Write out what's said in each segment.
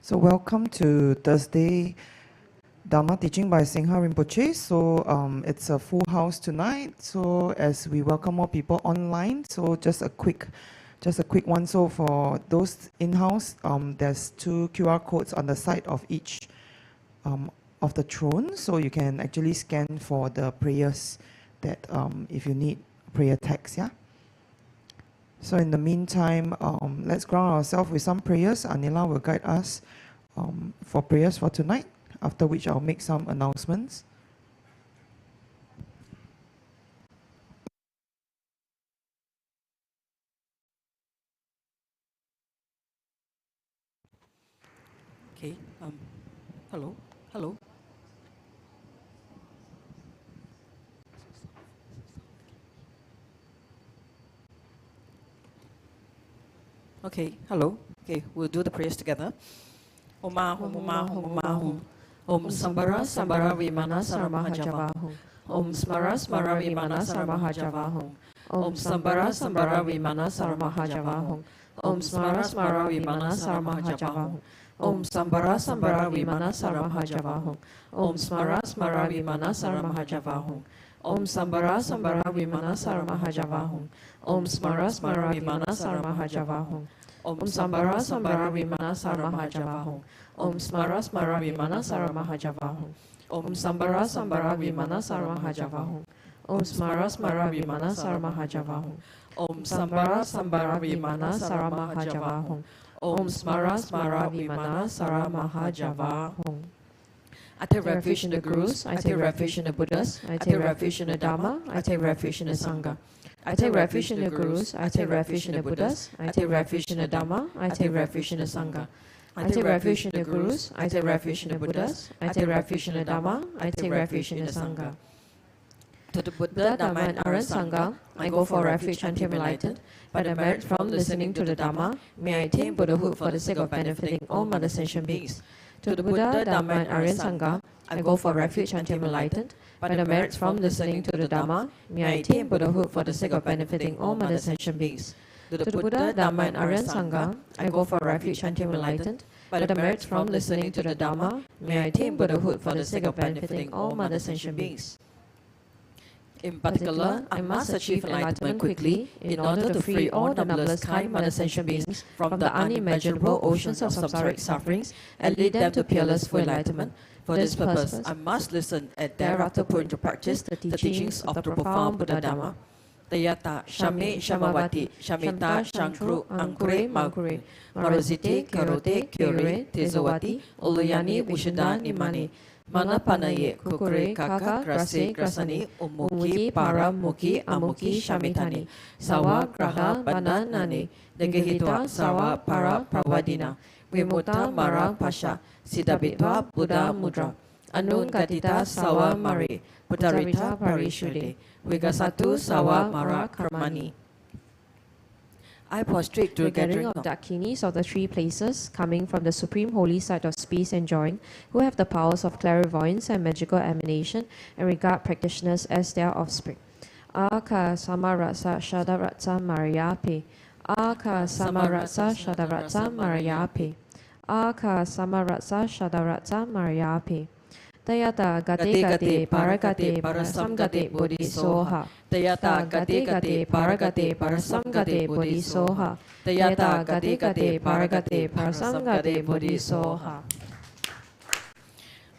So welcome to Thursday Dharma Teaching by Singha Rinpoche. So it's a full house tonight. So as we welcome more people online, so just a quick one. So for those in-house, there's 2 QR codes on the side of each of the throne. So you can actually scan for the prayers that if you need prayer text, yeah. So in the meantime, let's ground ourselves with some prayers. Anila will guide us for prayers for tonight, after which I'll make some announcements. Okay, hello. Okay, hello. Okay, we'll do the prayers together. Om Ahum, Om Ahum, Om Ahum. Om Samsara, Samsara Vimana Saramahajavahum. Om Smara, Smara Vimana Saramahajavahum. Om Samsara, Samsara Vimana Saramahajavahum. Om Smara, Smara Vimana Saramahajavahum. Om Samsara, Samsara Vimana Saramahajavahum. Om Smara, Smara Vimana Saramahajavahum. Om Samsara, Samsara Vimana Saramahajavahum. Om Smara, Smara Vimana Saramahajavahum. Om Samsara, Samsara Vimana Saramahajavahum. Om Smara, Smara Vimana Saramahajavahum. Om Samsara, Samsara Vimana Saramahajavahum. Om Smara, Smara Vimana Saramahajavahum. Om Samsara, Samsara Vimana Saramahajavahum. Om Smara, Smara Vimana Saramahajavahum. I take refuge in the Gurus, I take refuge in the Buddhas, I take refuge in the Dharma, I take refuge in the Sangha. I take refuge in the Gurus, I take refuge in the Buddhas, I take refuge in the Dharma, I take refuge in the Sangha. I take refuge in the Gurus, I take refuge in the Buddhas, I take refuge in the Dharma, I take refuge in the Sangha. To the Buddha, Dharma and Aryan Sangha, I go for refuge until I'm enlightened. By the merit from listening to the Dharma, may I attain Buddhahood for the sake of benefiting all mother sentient beings. To the Buddha, Dharma and Aryan Sangha, I go for refuge until I'm enlightened. By the merits from listening to the Dharma, may I attain Buddhahood for the sake of benefiting all mother sentient beings. To the Buddha, Dharma and Aryan Sangha, I go for refuge until I'm enlightened. By the merits from listening to the Dharma, may I attain Buddhahood for the sake of benefiting all mother sentient beings. In particular, I must achieve enlightenment quickly in order to free all the numberless kind mother sentient beings from the unimaginable oceans of samsaric sufferings and lead them to peerless full enlightenment. For this purpose, I must listen and thereafter put into practice the teachings of the profound Buddha Dharma. Tayata Shame Shamavati Shamita Shankru Ankure Magure Marozite Karote Kyore Tezawati Uluyani Vishuddha Nimani Manapanaye Kukure Kaka Grase Grasani Umuki Para Muki Amuki Shamitani Sawa Graha Bananani Negahita Sawa Para Prawadina Vimuta Mara Pasha Siddhabitva Buddha Mudra Anun Gatita Sawa Mari Buddharita Parishuddhe Vigasatu Sawa Mara Karmani. I prostrate to the gathering of Dakinis of the 3 places, coming from the supreme holy site of space and joy, who have the powers of clairvoyance and magical emanation, and regard practitioners as their offspring. Aka Samaratsa Shadaratsa Mariapi. Aka Samaratsa Shadaratsa Mariapi. Aka Samaratsa Shadaratsa Mariapi. Tayata Gate Gate Paragate Parasamgate Bodhisoha. Tayata Gate Gate Paragate Parasamgate Bodhisoha. Tayata Gate Gate Paragate Parasamgate Bodhisoha.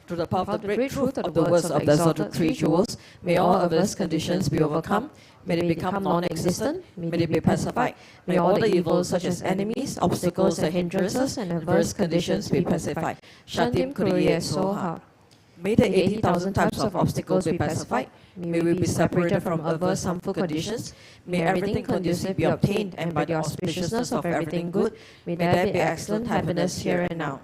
Through the path of the great truth of the words of the exalted 3 jewels, may all adverse conditions be overcome. May they become non-existent. May they be pacified. May all the evils such as enemies, obstacles and hindrances and adverse conditions be pacified. Shantim Kuriye Soha. May the 80,000 types of obstacles be pacified. May we be separated from adverse harmful conditions. May everything conducive be obtained, and by the auspiciousness of everything good, may there be excellent happiness here and now.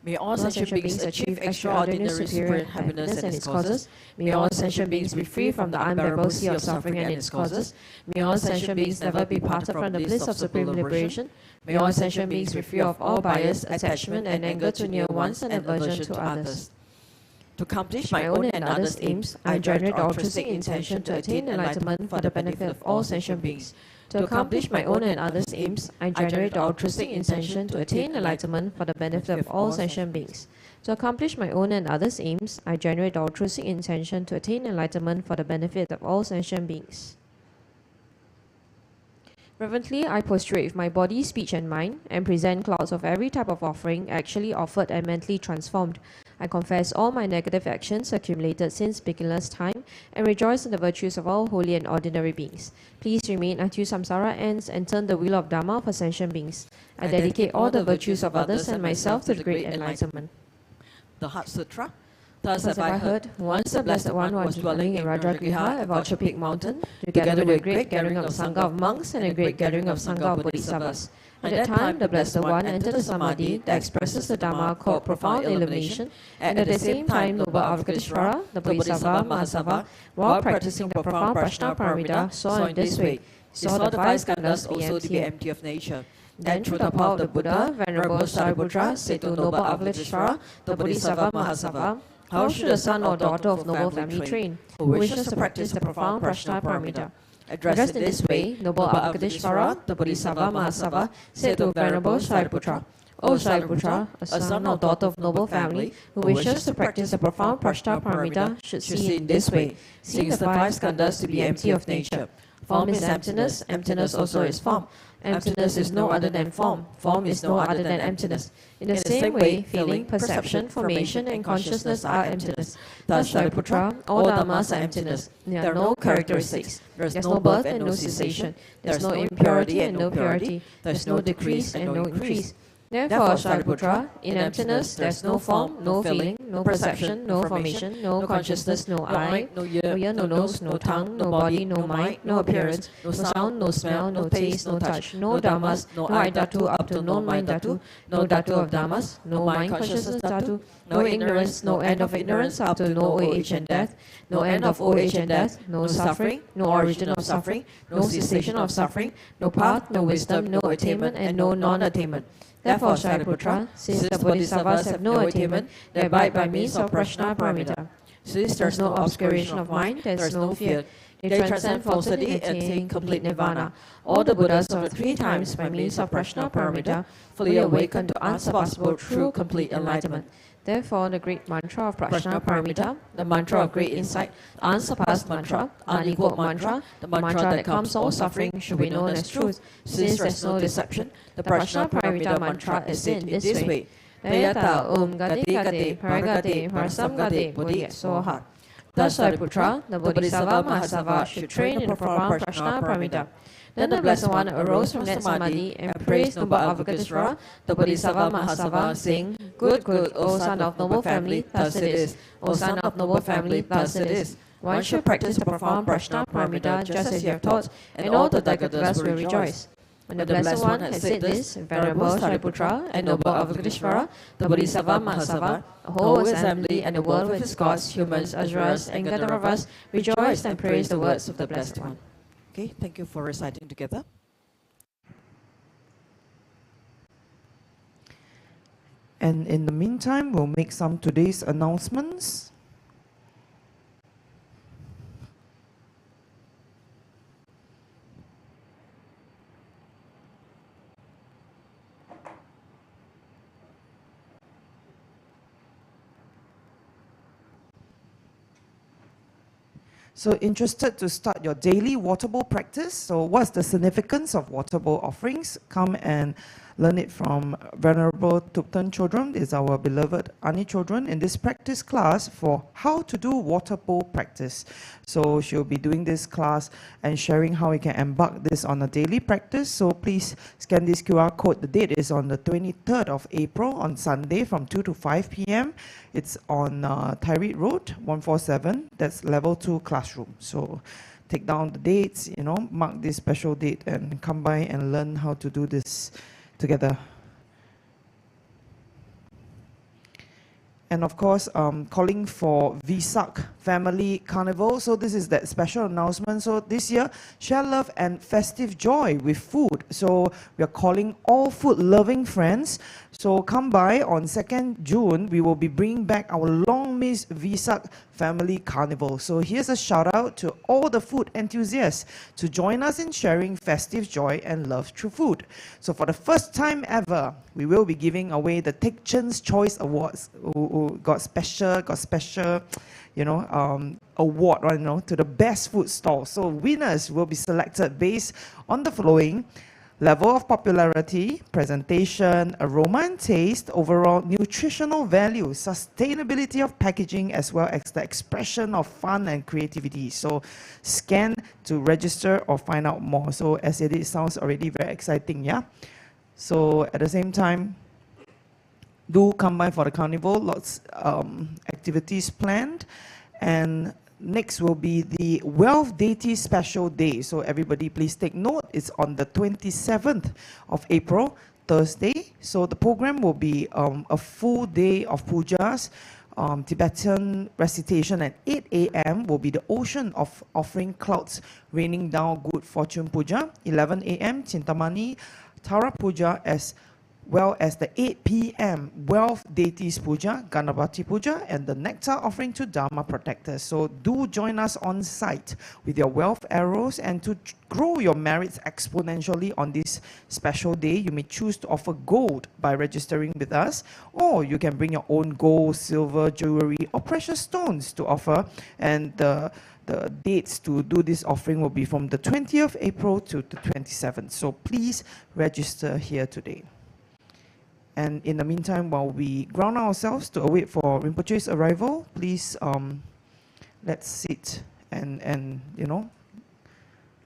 May all sentient beings achieve extraordinary superior happiness and its causes. May all sentient beings be free from the unbearable sea of suffering and its causes. May all sentient beings never be parted from the bliss of supreme liberation. May all sentient beings be free of all bias, attachment, and anger to near ones and aversion to others. To accomplish my own and others' aims, I generate altruistic intention to attain enlightenment for the benefit of all sentient beings. To accomplish my own and others' aims, I generate altruistic intention to attain enlightenment for the benefit of all sentient beings. To accomplish my own and others' aims, I generate altruistic intention to attain enlightenment for the benefit of all sentient beings. Reverently, I prostrate with my body, speech, and mind, and present clouds of every type of offering actually offered and mentally transformed. I confess all my negative actions accumulated since beginner's time, and rejoice in the virtues of all holy and ordinary beings. Please remain until samsara ends and turn the wheel of Dharma for sentient beings. I dedicate all the virtues of others and myself to the great enlightenment. The Heart Sutra. Thus have I heard, once the Blessed One was dwelling in Rajagriha at Vulture Peak Mountain, together with a great gathering of Sangha of monks and a great gathering of Sangha of Bodhisattvas. At that time, the Blessed One entered the Samadhi that expresses the Dharma called profound illumination, and at the same time, Noble Avalokiteshvara, the Bodhisattva Mahasava, while practicing the profound Prajnaparamita, saw in this way. He saw the five skandhas also to be empty of nature. Then, through the power of the Buddha, Venerable Sariputra said to Noble Avalokiteshvara, the Bodhisattva Mahasava, how should a son or daughter of noble family train, who wishes to practice the profound Prajnaparamita? Addressed in this way, Noble Avalokiteshvara, the Bodhisattva Mahasava, said to Venerable Sariputra, O Sariputra, a son or daughter of noble family, who wishes to practice the profound Prajnaparamita should see in this way, seeing the five skandhas to be empty of nature. Form is emptiness, emptiness also is form. Emptiness is no other than form. Form is no other than emptiness. In the same way, feeling, perception, formation, and consciousness are emptiness. Thus, Sariputra, all dharmas are emptiness. There are no characteristics. There is no birth and no cessation. There is no impurity and no purity. There is no decrease and no increase. Therefore, Sariputra, in emptiness there is no form, no feeling, no perception, no formation, no consciousness, no eye, no ear, no nose, no tongue, no body, no mind, no appearance, no sound, no smell, no taste, no touch, no dharmas, no I dhatu up to no mind dhatu, no dhatu of dharmas, no mind consciousness dhatu, no ignorance, no end of ignorance up to no old age and death, no end of old age and death, no suffering, no origin of suffering, no cessation of suffering, no path, no wisdom, no attainment, and no non-attainment. Therefore, Sariputra, since the Bodhisattvas have no attainment, they abide by means of Prajnaparamita. Since there is no obscuration of mind, there is no fear. They transcend falsity and attain complete nirvana. All the Buddhas of the three times, by means of Prajnaparamita, fully awaken to unsurpassable true complete enlightenment. Therefore, the great mantra of Prajnaparamita, the mantra of great insight, the unsurpassed mantra, unequaled mantra, the mantra that calms all suffering, should be known as truth. Since there is no deception, the Prajnaparamita mantra is in this way. Tayata Om Gati Gati Paragati Parasam Gati Bodhi Soha. Thus, Sariputra, the Bodhisattva Mahasava should train in the profound Prajnaparamita. Then the Blessed One arose from that Samadhi and praised Noble Avalokiteshvara, the Bodhisattva Mahasava, saying, Good, good, O son of noble family, thus it is. O son of noble family, thus it is. One should practice the profound Prajnaparamita just as you have taught, and all the Dagataras will rejoice. When the Blessed One had said this, Venerable Sariputra and Noble Avalokiteshvara, the Bodhisattva Mahasava, the whole assembly and the world with its gods, humans, asuras, and Gandharvas rejoiced and praised the words of the Blessed One. Okay, thank you for reciting together. And in the meantime, we'll make some today's announcements. So interested to start your daily water bowl practice? So what's the significance of water bowl offerings? Come and learn it from Venerable Thupten Chodron, is our beloved Ani Chodron, in this practice class for how to do water bowl practice. So she'll be doing this class and sharing how you can embark this on a daily practice. So please scan this QR code. The date is on the 23rd of April on Sunday from 2 to 5 p.m. It's on Tyree Road, 147. That's level 2 classroom. So take down the dates, mark this special date and come by and learn how to do this together. And of course, calling for Vesak Family Carnival. So this is that special announcement. So this year, share love and festive joy with food. So we are calling all food-loving friends. So come by on 2nd June. We will be bringing back our long-missed Vesak Family Carnival. So here's a shout out to all the food enthusiasts to join us in sharing festive joy and love through food. So for the first time ever, we will be giving away the Techchen's Choice Awards. Who got special, award, to the best food stall. So winners will be selected based on the following: level of popularity, presentation, aroma and taste, overall nutritional value, sustainability of packaging, as well as the expression of fun and creativity. So scan to register or find out more. So as it sounds already very exciting, yeah? So at the same time, do come by for the carnival, lots activities planned. And next will be the Wealth Deity Special Day. So everybody please take note, it's on the 27th of April, Thursday. So the program will be a full day of pujas, Tibetan recitation at 8 a.m. will be the ocean of offering clouds raining down good fortune puja. 11 a.m. Chintamani Tara Puja, as well as the 8 p.m. Wealth Deities Puja, Ganapati Puja, and the nectar offering to Dharma protectors. So do join us on site with your wealth arrows, and to grow your merits exponentially on this special day, you may choose to offer gold by registering with us, or you can bring your own gold, silver, jewelry, or precious stones to offer. And the dates to do this offering will be from the 20th April to the 27th. So please register here today. And in the meantime, while we ground ourselves to await for Rinpoche's arrival, please let's sit and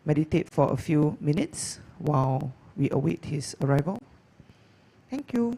meditate for a few minutes while we await his arrival. Thank you.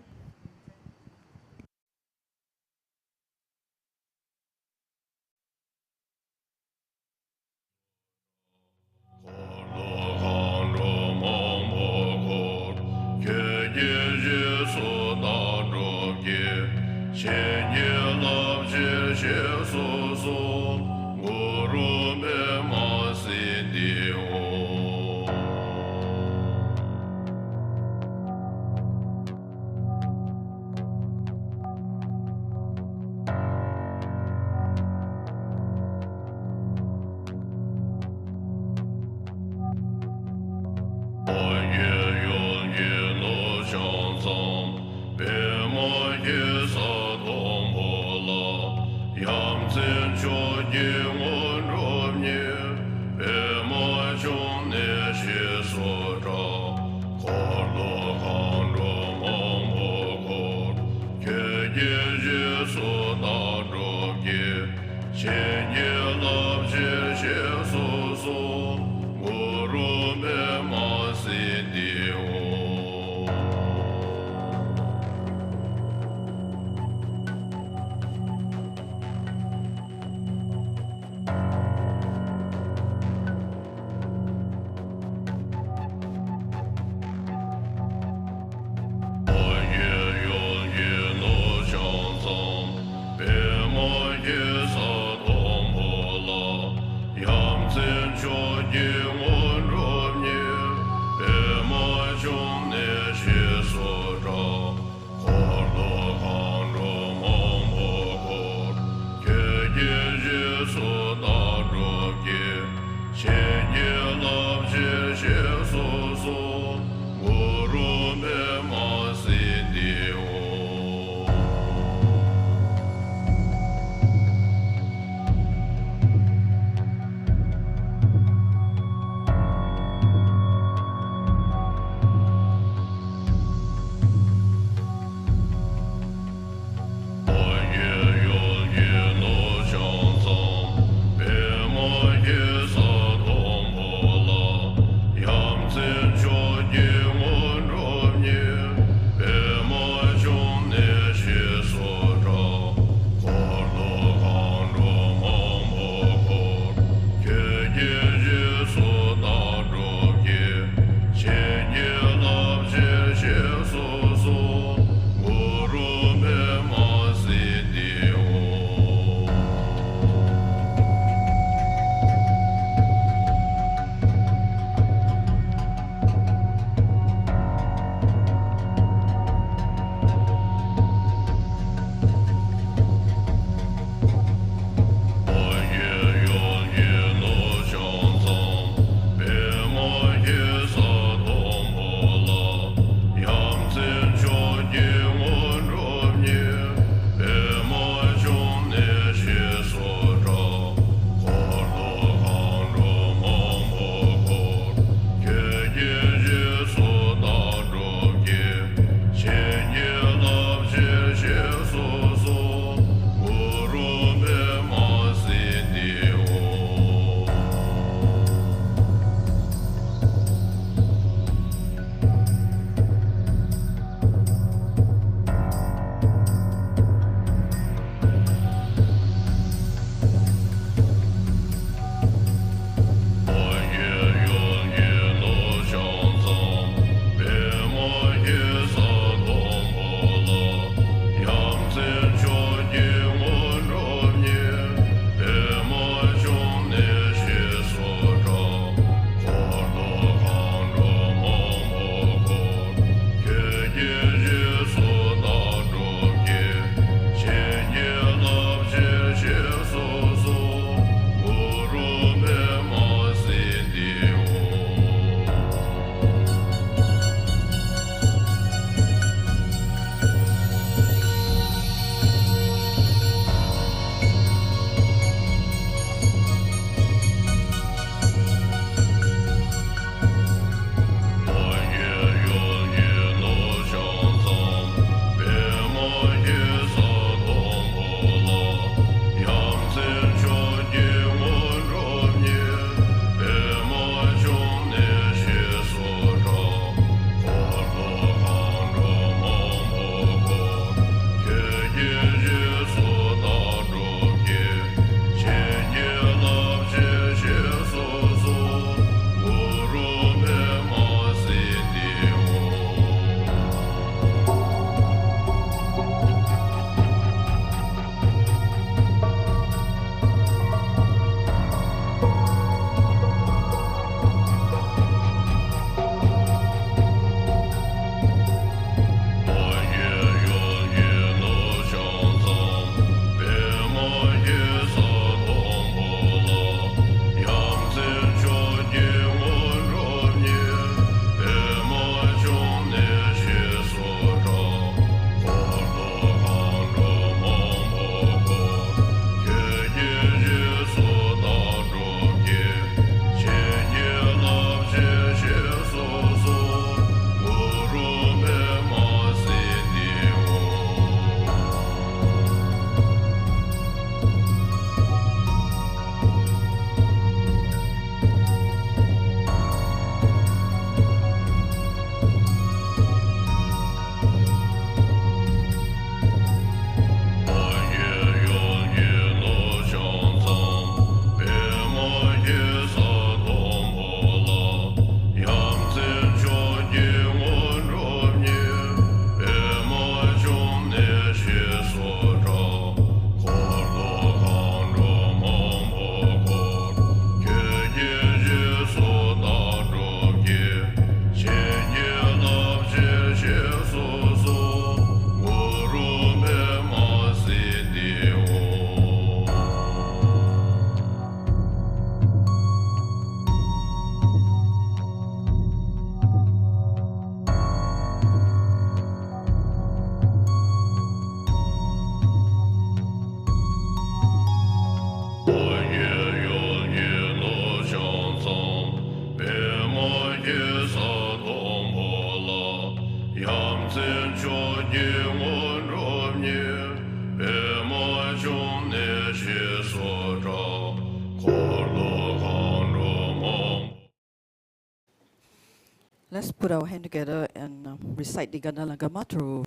let's put our hand together and recite the Gana Lagama to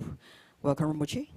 welcome Rinpoche.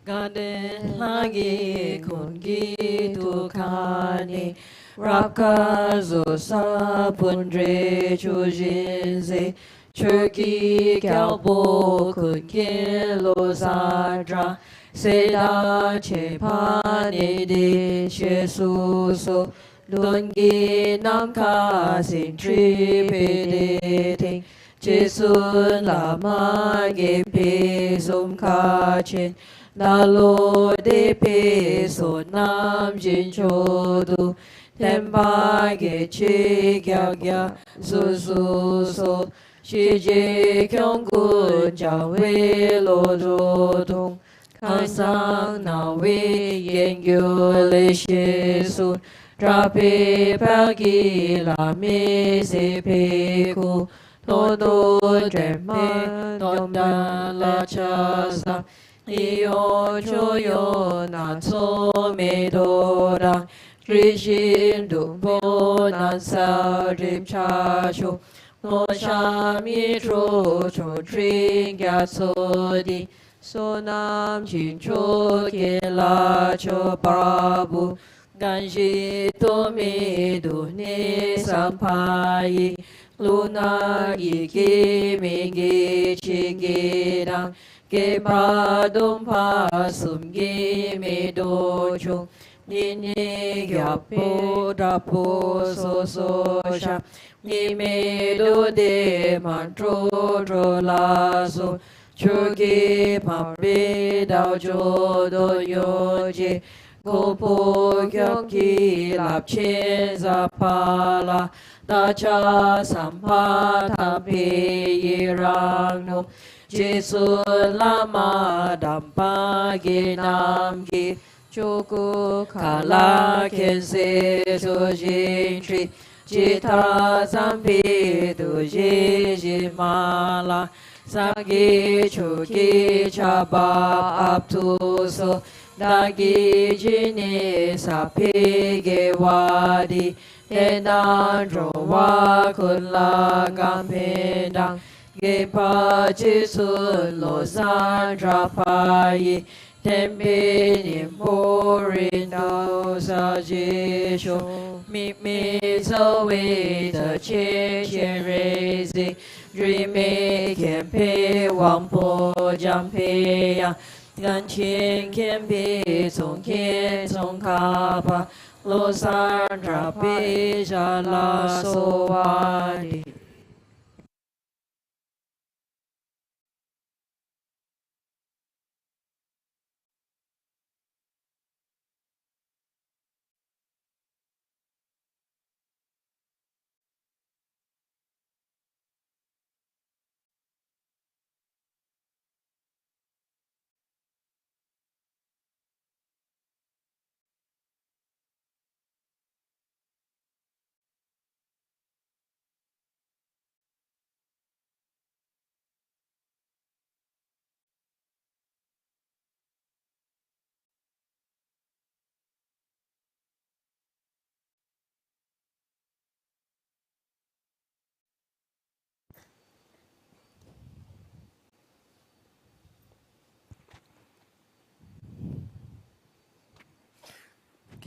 Gade lagi kungi tukani Raka zosa pundre chujinze Churki gyalbo kungi lozadra Seda chepane de shesuso Lungi namka sintri pedeting Jisun lama gepe zum kachin Nalo de pe so nam jin chodu Tempa ge chi kya kya su su so Shi je kyong gu ja we lo do dong Kan sang na we yen gyu le shi su Tra pe pa ki la me se pe ku To do dre ma dom da la cha sa Iyo choyo na so me do rang Krishin du bo nan sa rim cha cho No sha mi tro cho tring ya so di So nam chin cho ke la cho parabu Gan shi to me du ne sampai Luna gi ki mi gi chi gi rang Ge pa dum pa sum ge me do chung Ni ni gya po da po so so sha Ni me do de man tro tro la so Chu ge pa pe dao jo do yo je Go po gyok ki lap chen za pa la Da cha sam pa ta pe yi rang num Jesu lama dampa ge nam ge Choku kala ken se tu jin tri Jita zampi tu ji ji ma la Sagi chuki chaba ap tu so Dagi jini sapi ge wadi Henan ro wa kun la gampendang Ge pa chi sun lo san tra pa yi Tempe nim po rin dao sa ji shu Mi mi so wei de qie qian rei zi Dri me kian pe wang po jam pe yang Gan qien kian pe zong kian zong ka pa Lo san tra pe ja la so wa di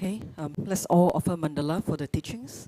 Okay, let's all offer mandala for the teachings.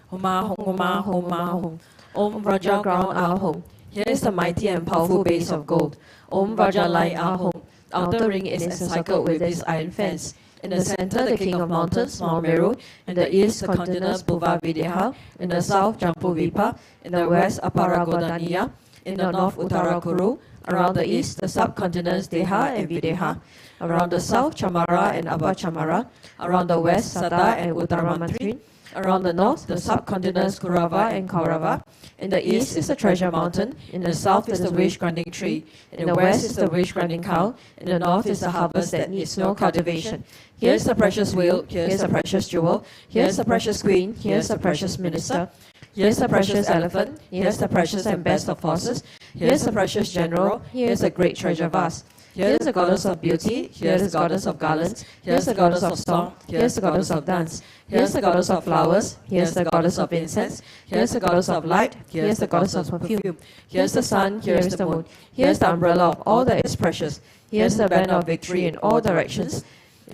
Homa hong homa homa hong. Om Raja ground our home. Here is the mighty and powerful base of gold. Om Raja light our home. Outer ring is encircled with this iron fence. In the center, the king of mountains, Mount Meru. In the east, the continents Bhuva Videha. In the south, Jampu Vipa. In the west, Aparagodaniya. In the north, Uttarakuru. Around the east, the subcontinents Deha and Videha. Around the south, Chamara and Abba Chamara. Around the west, Sada and Uttaramantri. Around the north, the subcontinents Kurava and Kaurava. In the east is the treasure mountain. In the south is the wish-granting tree. In the west is the wish-granting cow. In the north is the harvest that needs no cultivation. Here's the precious wheel. Here's the precious jewel. Here's the precious queen. Here's the precious minister. Here's the precious elephant. Here's the precious and best of horses. Here's the precious general. Here's the great treasure vast. Here is the goddess of beauty. Here is the goddess of garlands. Here is the goddess of song. Here is the goddess of dance. Here is the goddess of flowers. Here is the goddess of incense. Here is the goddess of light. Here is the goddess of perfume. Here is the sun. Here is the moon. Here is the umbrella of all that is precious. Here is the banner of victory in all directions.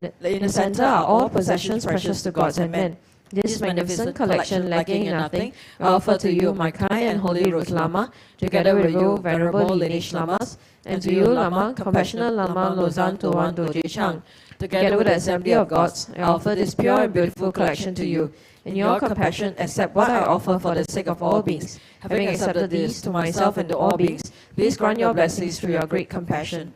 In the center are all possessions precious to gods and men. This magnificent collection, lacking in nothing, I offer to you, my kind and holy Root Lama, together with you, venerable lineage Lamas, and to you, Lama, compassionate Lama Lozan Tuan Doji Chang. Together with the assembly of gods, I offer this pure and beautiful collection to you. In your compassion, accept what I offer for the sake of all beings. Having accepted these to myself and to all beings, please grant your blessings through your great compassion.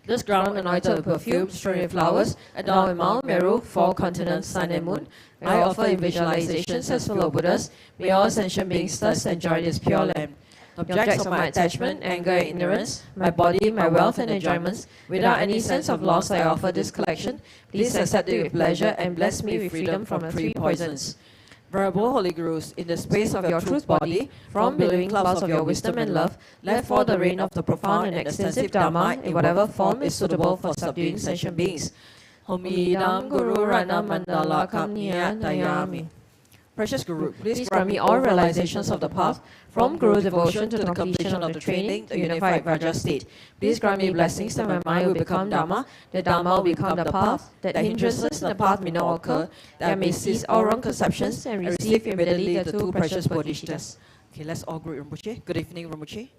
This ground anointed with perfume, strewn with flowers, adorned with Mount Meru, 4 continents, sun and moon. I offer in visualizations as fellow Buddhas. May all sentient beings thus enjoy this pure land. Objects of my attachment, anger and ignorance, my body, my wealth and enjoyments, without any sense of loss I offer this collection. Please accept it with pleasure and bless me with freedom from the 3 poisons. Venerable Holy Gurus, in the space of your truth body, from billowing clouds of your wisdom and love, let fall the rain of the profound and extensive Dharma in whatever form is suitable for subduing sentient beings. Homidam Guru Rana Mandala Kamniya Dayami. Precious Guru, please grant me all realizations of the path, from Guru devotion to the completion of the training, the unified Raja state. Please grant me blessings that my mind will become Dharma, that Dharma will become the path, that hindrances in the path may not occur, that I may cease all wrong conceptions and receive immediately the 2 precious bodhisattvas. Okay, let's all greet Rinpoche. Good evening, Rinpoche.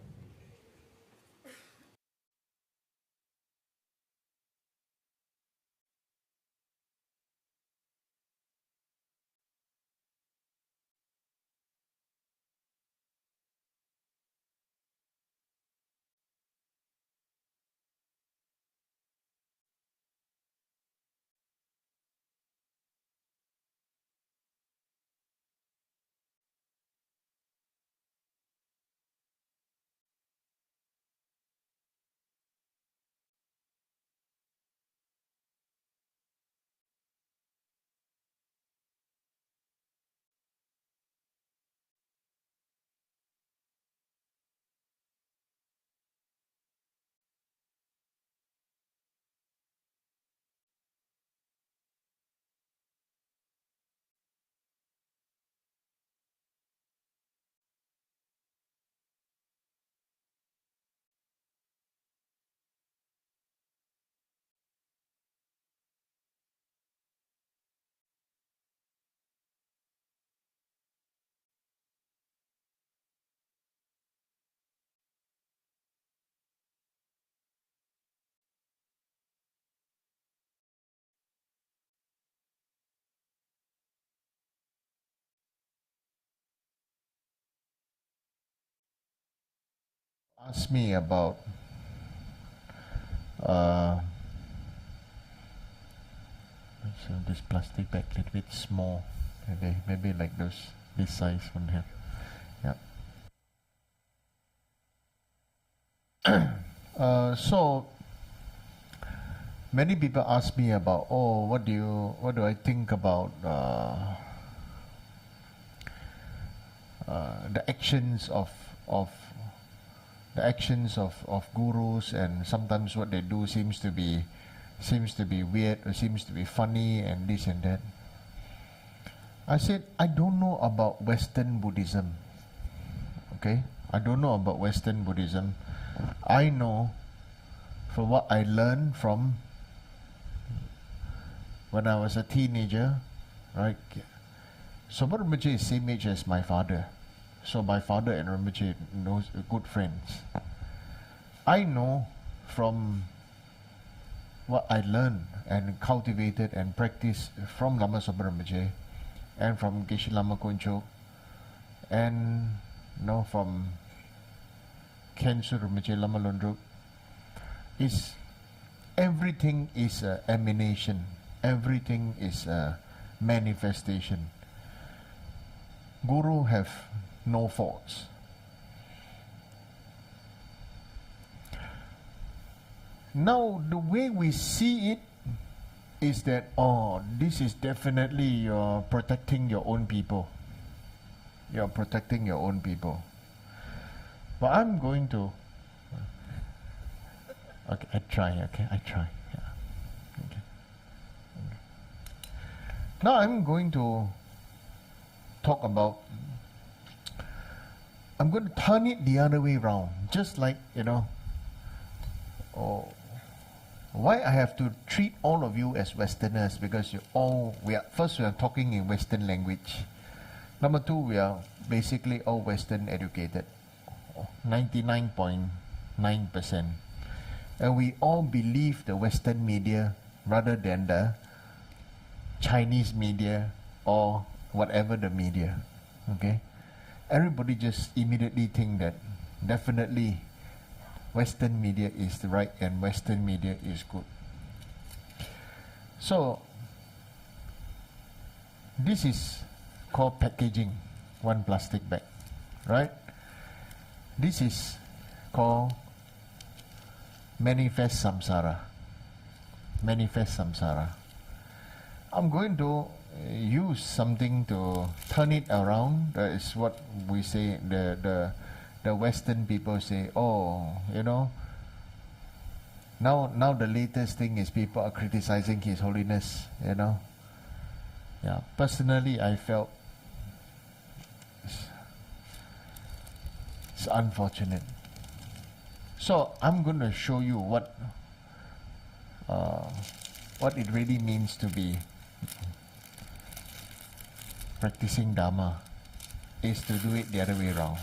Ask me about so this plastic bag a little bit small, maybe like this size one here. Yeah. So many people ask me about, what do I think about the actions of gurus, and sometimes what they do seems to be weird or seems to be funny and this and that. I said, I don't know about Western Buddhism. Okay? I don't know about Western Buddhism. I know from what I learned from when I was a teenager, right? So Rinpoche is same age as my father. So my father and Rinpoche knows good friends. I know from what I learned and cultivated and practiced from Lama Sopa Rinpoche and from Geshe Lama Konchok and from Khensu Rinpoche Lama Londruk, is everything is an emanation, everything is a manifestation. Guru have no faults. Now the way we see it is that, this is definitely you're protecting your own people. You're protecting your own people. But I'm going to Okay, I try. Okay, I try. Yeah. Okay. Now I'm going to talk about. I'm going to turn it the other way around, just like why I have to treat all of you as Westerners, because we are talking in Western language. Number two, we are basically all Western educated, 99.9%. And we all believe the Western media rather than the Chinese media or whatever the media. Okay? Everybody just immediately think that definitely Western media is the right and Western media is good. So, this is called packaging, one plastic bag, right? This is called manifest samsara. Manifest samsara. I'm going to use something to turn it around. That is what we say, the Western people say, now the latest thing is people are criticizing His Holiness, Yeah, personally I felt it's unfortunate. So I'm going to show you what it really means to be practicing Dharma, is to do it the other way around.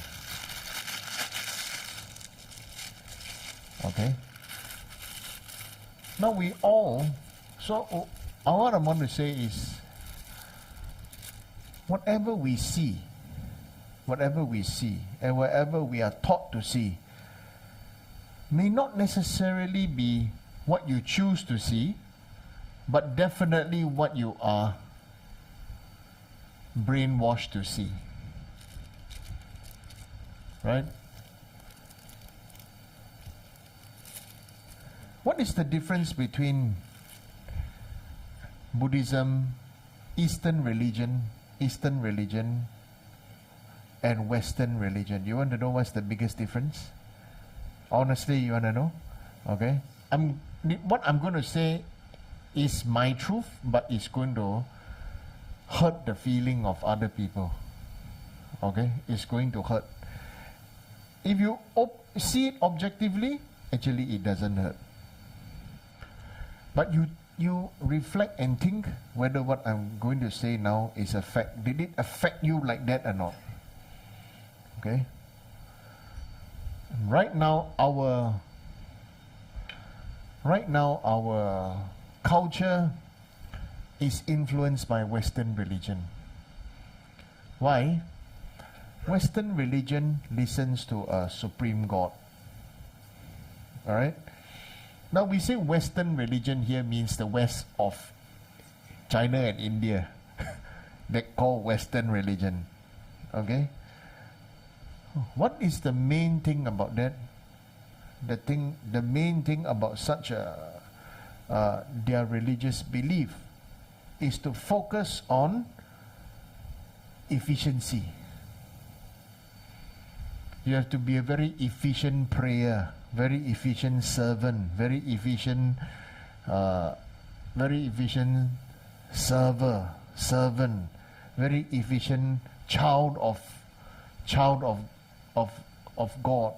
Okay? Now what I want to say is, whatever we see, and whatever we are taught to see, may not necessarily be what you choose to see, but definitely what you are brainwashed to see. Right? What is the difference between Buddhism, Eastern religion, and Western religion? You want to know what's the biggest difference? Honestly, you want to know? Okay. What I'm going to say is my truth, but it's going to hurt the feeling of other people. Okay? It's going to hurt. If you see it objectively, actually it doesn't hurt. But you reflect and think whether what I'm going to say now is a fact. Did it affect you like that or not? Okay? Right now our culture is influenced by Western religion. Why? Western religion listens to a supreme God. Alright? Now we say Western religion here means the west of China and India. They call Western religion. Okay? What is the main thing about that? The main thing about such their religious belief is to focus on efficiency. You have to be a very efficient prayer, very efficient servant, very efficient servant, very efficient child of God.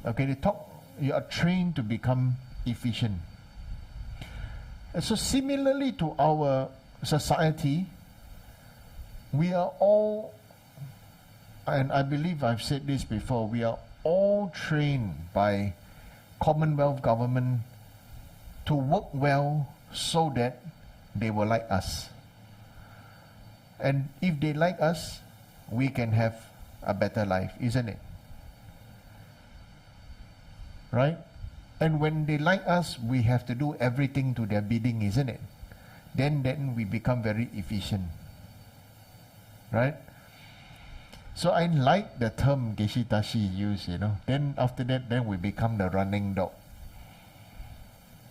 Okay, you are trained to become efficient. And so similarly to our society, we are all, and I believe I've said this before, we are all trained by Commonwealth government to work well so that they will like us. And if they like us, we can have a better life, isn't it? Right? And when they like us, we have to do everything to their bidding, isn't it? Then we become very efficient. Right? So I like the term Geshe-tashi used, Then after that, then we become the running dog.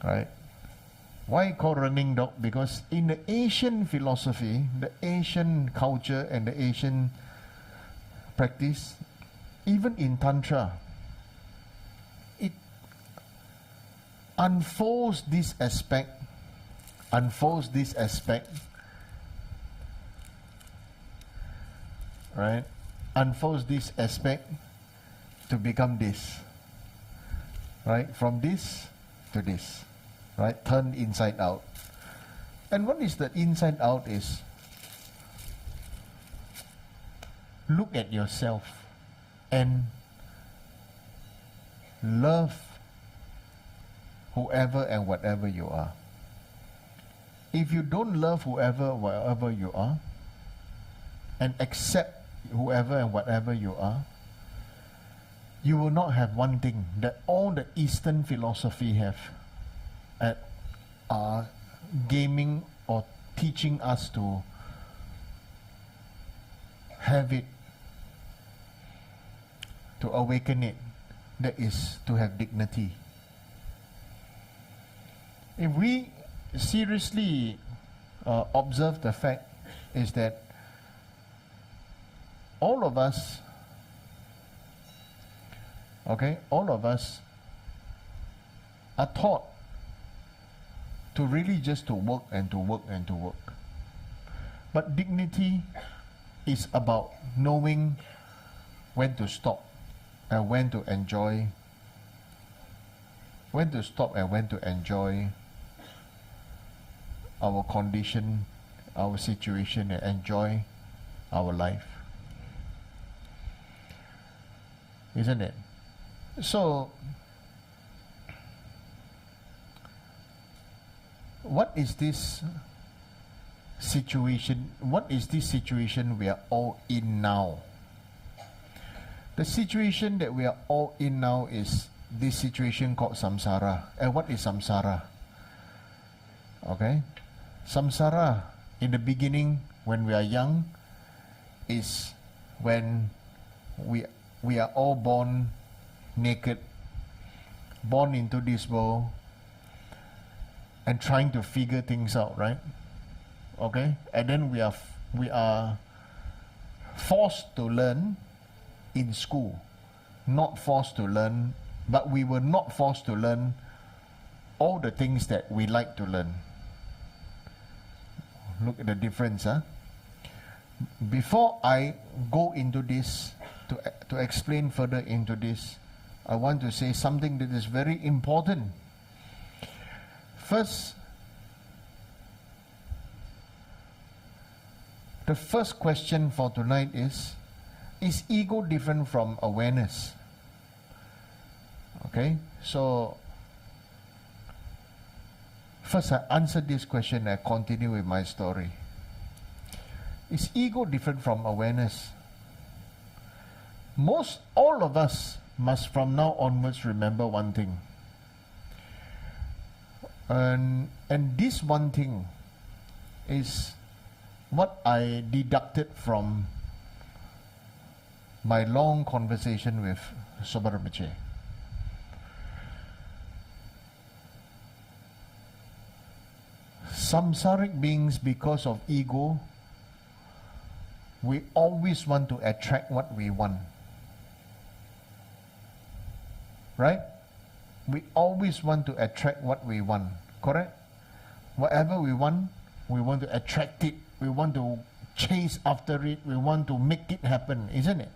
Right? Why called running dog? Because in the Asian philosophy, the Asian culture and the Asian practice, even in Tantra, unfolds this aspect, right? Unfolds this aspect to become this, right? From this to this, right? Turn inside out. And what is the inside out is, look at yourself and love whoever and whatever you are. If you don't love whoever, whatever you are, and accept whoever and whatever you are, you will not have one thing that all the Eastern philosophy have at gaming or teaching us to have it, to awaken it, that is to have dignity. If we seriously observe the fact is that all of us are taught to really just to work and to work and to work. But dignity is about knowing when to stop and when to enjoy, our condition, our situation, and enjoy our life. Isn't it? So, what is this situation? What is this situation we are all in now? The situation that we are all in now is this situation called samsara. And what is samsara? Okay? Samsara, in the beginning, when we are young, is when we are all born naked, born into this world, and trying to figure things out, right? Okay? And then we are forced to learn in school. Not forced to learn, but we were not forced to learn all the things that we like to learn. Look at the difference, huh? Before I go into this, to explain further into this, I want to say something that is very important. First, the first question for tonight is ego different from awareness? Okay, so first I answer this question and I continue with my story. Is ego different from awareness? All of us must from now onwards remember one thing. And this one thing is what I deducted from my long conversation with Singha Rinpoche. Samsaric beings, because of ego, we always want to attract what we want. Right? We always want to attract what we want. Correct? Whatever we want to attract it. We want to chase after it. We want to make it happen, isn't it?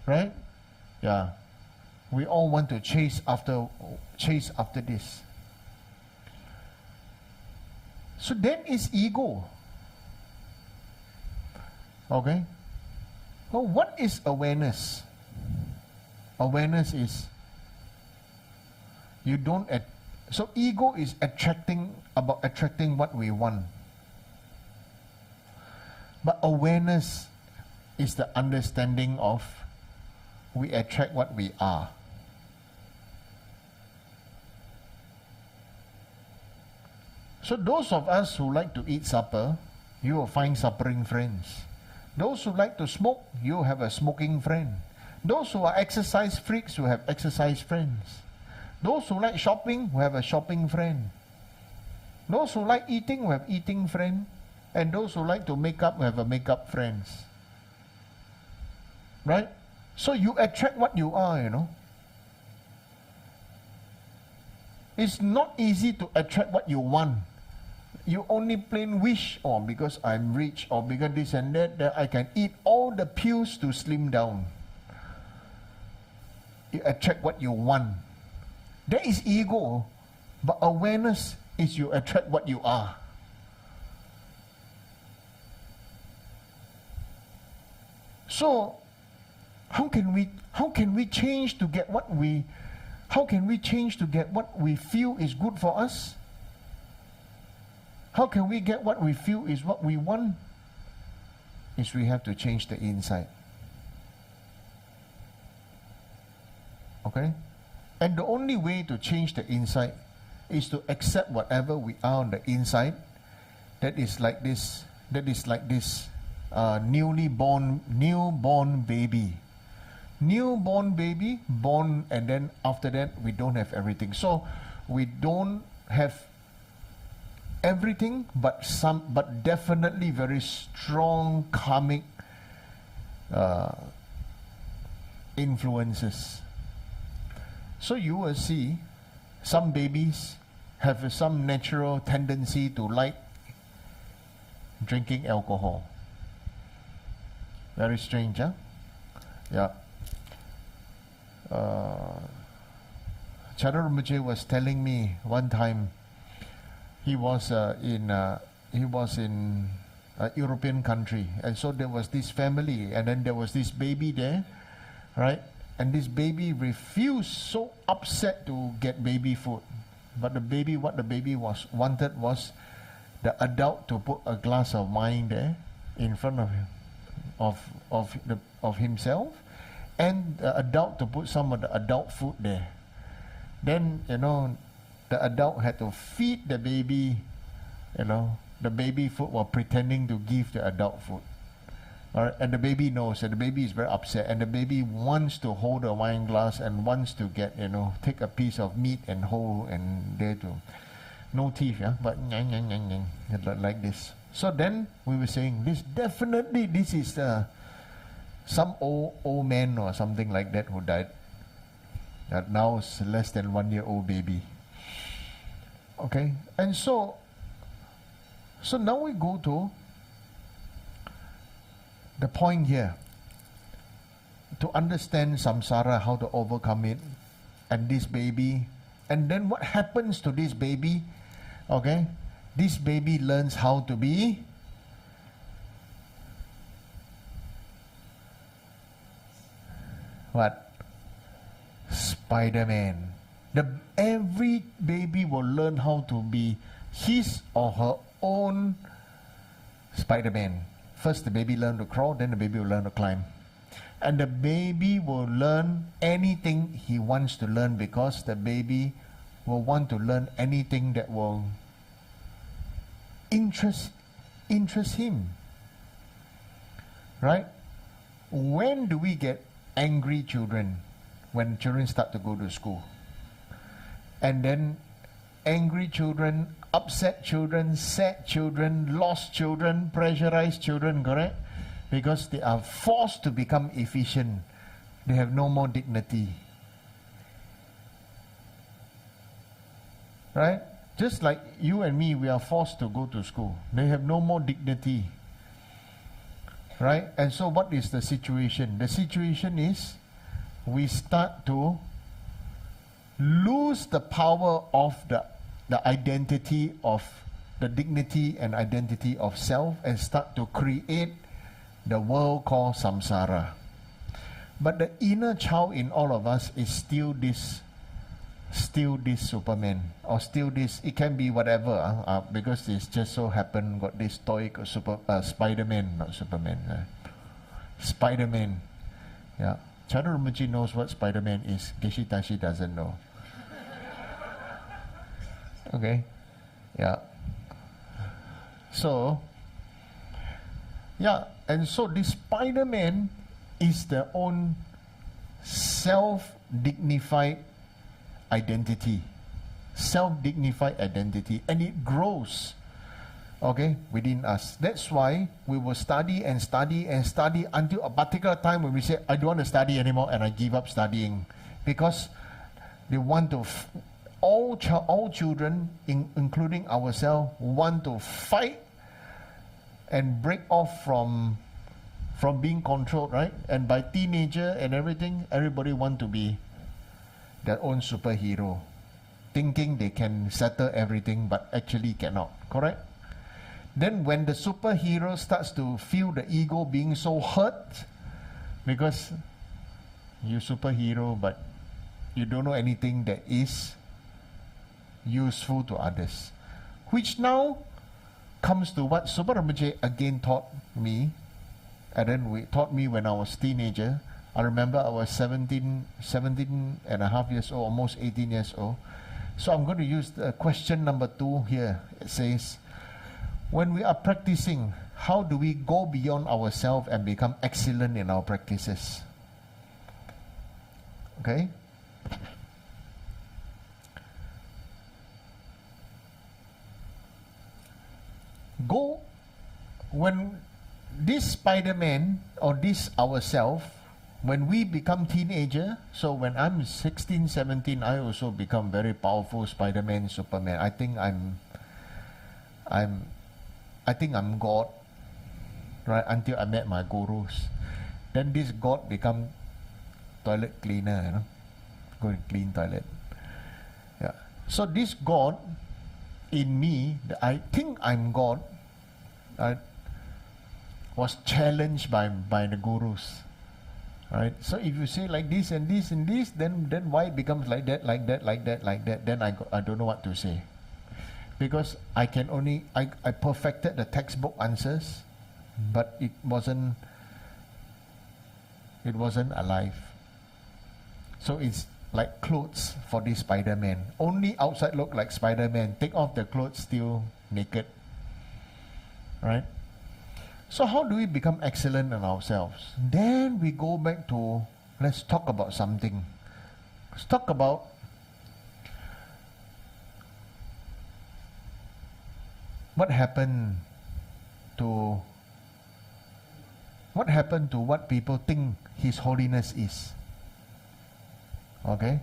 Right? Yeah. We all want to chase after this. So that is ego. Okay? Well, what is awareness? Awareness is so ego is attracting what we want. But awareness is the understanding of we attract what we are. So those of us who like to eat supper, you will find suppering friends. Those who like to smoke, you have a smoking friend. Those who are exercise freaks, who have exercise friends. Those who like shopping, who have a shopping friend. Those who like eating, who have eating friend. And those who like to make up, who have a makeup friends. Right? So you attract what you are, you know. It's not easy to attract what you want. You only plain wish, or because I'm rich, or because this and that I can eat all the pills to slim down. You attract what you want. That is ego. But awareness is you attract what you are. So, how can we change to get what we feel is good for us? How can we get what we feel is what we want? Is we have to change the inside. Okay? And the only way to change the inside is to accept whatever we are on the inside that is like this newborn baby. Newborn baby, born, and then after that we don't have everything. So we don't have everything, but definitely very strong karmic influences. So you will see some babies have some natural tendency to like drinking alcohol. Very strange, huh? Yeah. Chara Rinpoche was telling me one time he was in a European country, and so there was this family, and then there was this baby there, right? And this baby refused, so upset to get baby food. But what the baby wanted was the adult to put a glass of wine there in front of him, of himself, and the adult to put some of the adult food there. Then the adult had to feed the baby, the baby food while pretending to give the adult food. Alright, and the baby knows, and the baby is very upset, and the baby wants to hold a wine glass and wants to get, take a piece of meat and hold and there to, no teeth, yeah, but like this. So then we were saying, this is some old man or something like that who died. That now is less than 1 year old baby. Okay, and so now we go to the point here, to understand samsara, how to overcome it, and this baby, and then what happens to this baby. Okay, this baby learns how to be what? Spider-Man. Every baby will learn how to be his or her own Spider-Man. First the baby learn to crawl, then the baby will learn to climb. And the baby will learn anything he wants to learn, because the baby will want to learn anything that will interest him. Right? When do we get angry children? When children start to go to school. And then angry children, upset children, sad children, lost children, pressurized children, correct? Because they are forced to become efficient. They have no more dignity. Right? Just like you and me, we are forced to go to school. They have no more dignity. Right? And so what is the situation? The situation is we start to lose the power of the identity of the dignity and identity of self, and start to create the world called samsara. But the inner child in all of us is still this Superman, or still this, it can be whatever, because it's just so happened got this toy Spider-Man, not Superman, Spider-Man. Yeah, Chara Rinpoche knows what Spider-Man is. Geshe Tashi doesn't know. Okay, yeah. So, yeah, and so this Spider-Man is their own self-dignified identity. Self-dignified identity. And it grows, okay, within us. That's why we will study and study and study until a particular time when we say, I don't want to study anymore, and I give up studying. Because they want to all children, including ourselves, want to fight and break off from being controlled, right? And by teenager and everything, everybody want to be their own superhero, thinking they can settle everything, but actually cannot, correct? Then when the superhero starts to feel the ego being so hurt, because you superhero, but you don't know anything that is useful to others. Which now comes to what Singha Rinpoche again taught me, and then taught me when I was teenager. I remember I was 17 and a half years old, almost 18 years old. So I'm going to use the question number 2 here. It says, when we are practicing, how do we go beyond ourselves and become excellent in our practices? Okay? Go, when this Spider-Man or this ourself, when we become teenager, so when I'm 16, 17, I also become very powerful Spider-Man, Superman. I think I'm God, right? Until I met my gurus. Then this God become toilet cleaner, you know, go and clean toilet. Yeah. So this God in me, I think I'm God, was challenged by the gurus. Right? So if you say like this and this and this, then why it becomes like that, then I don't know what to say. Because I perfected the textbook answers, but it wasn't alive. So it's like clothes for this Spider-Man. Only outside look like Spider-Man. Take off the clothes, still naked. Right? So how do we become excellent in ourselves? Then we go back to, let's talk about something. Let's talk about what happened to what people think His Holiness is. Okay?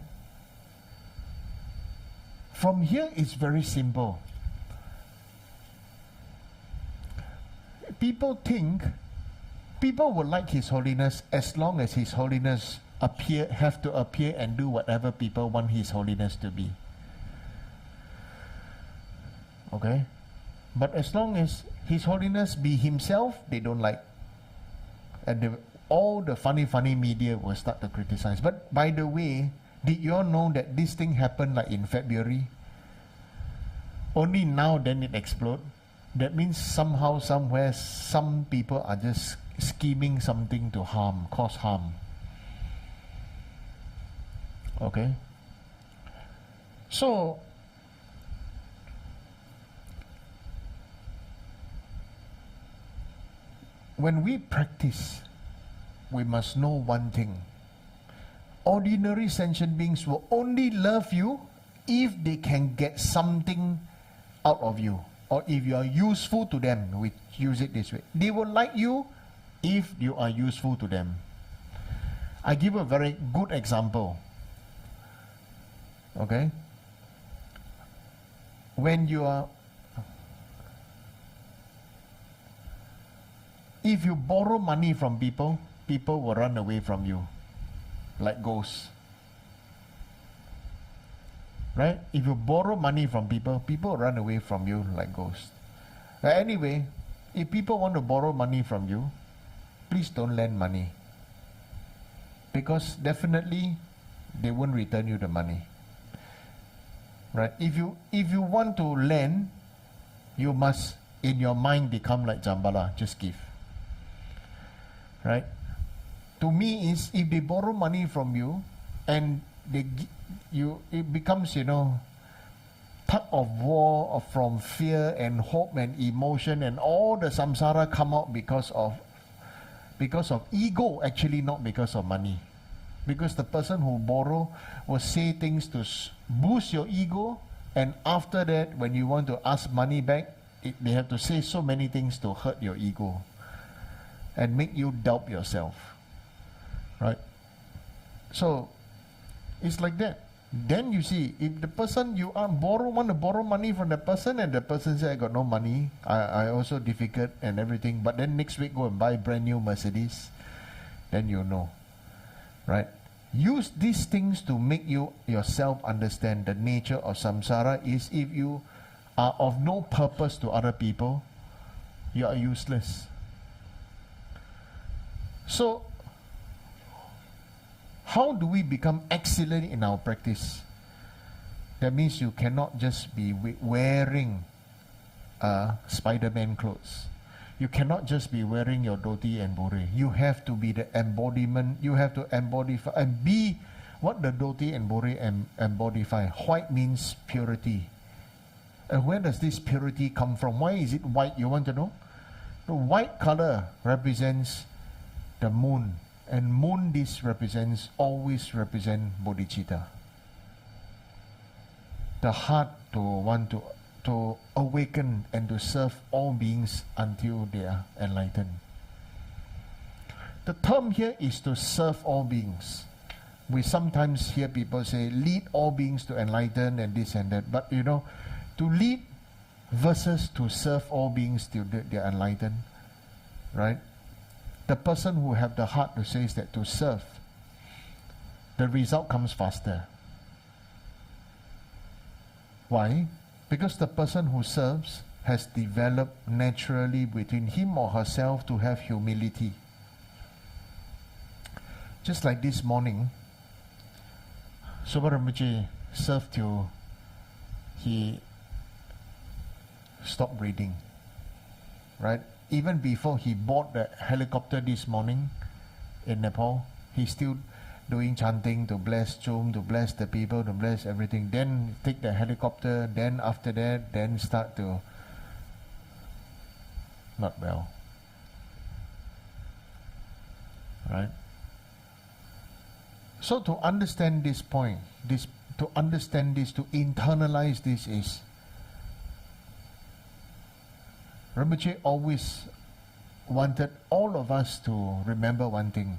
From here it's very simple. People will like His Holiness as long as His Holiness have to appear and do whatever people want His Holiness to be. Okay? But as long as His Holiness be Himself, they don't like. And all the funny media will start to criticize. But by the way, did you all know that this thing happened like in February? Only now then it exploded. That means somehow, somewhere, some people are just scheming something to cause harm. Okay? So, when we practice, we must know one thing. Ordinary sentient beings will only love you if they can get something out of you. Or if you are useful to them, we use it this way. They will like you if you are useful to them. I give a very good example. Okay? If you borrow money from people, people will run away from you, like ghosts. Right? If you borrow money from people, people run away from you like ghosts. Anyway, if people want to borrow money from you, please don't lend money. Because definitely, they won't return you the money. Right? If you want to lend, you must, in your mind, become like Jambala, just give. Right? To me, is if they borrow money from you, and it becomes, tug of war from fear and hope and emotion, and all the samsara come out because of ego, actually, not because of money. Because the person who borrow will say things to boost your ego, and after that, when you want to ask money back, they have to say so many things to hurt your ego and make you doubt yourself. Right? So, it's like that. Then you see, if the person you want to borrow money from the person, and the person say, I got no money, I also difficult and everything, but then next week go and buy brand new Mercedes, then you know, right? Use these things to make you yourself understand the nature of samsara is if you are of no purpose to other people, you are useless. So, how do we become excellent in our practice? That means you cannot just be wearing Spider-Man clothes. You cannot just be wearing your dhoti and bore. You have to be the embodiment. You have to embody and be what the dhoti and bore embodify. White means purity. And where does this purity come from? Why is it white? You want to know? The white color represents the moon. And moon, this always represent bodhicitta. The heart to want to awaken and to serve all beings until they are enlightened. The term here is to serve all beings. We sometimes hear people say, lead all beings to enlighten and this and that. But you know, to lead versus to serve all beings till they are enlightened, right? The person who have the heart to say that to serve, the result comes faster. Why? Because the person who serves has developed naturally within him or herself to have humility. Just like this morning, Singha Rinpoche served till he stopped breathing, right? Even before he bought the helicopter this morning in Nepal, he's still doing chanting to bless Chum, to bless the people, to bless everything. Then take the helicopter, then after that, then start to not well. Right? So to understand this point, to understand this, to internalize this is, Rinpoche always wanted all of us to remember one thing.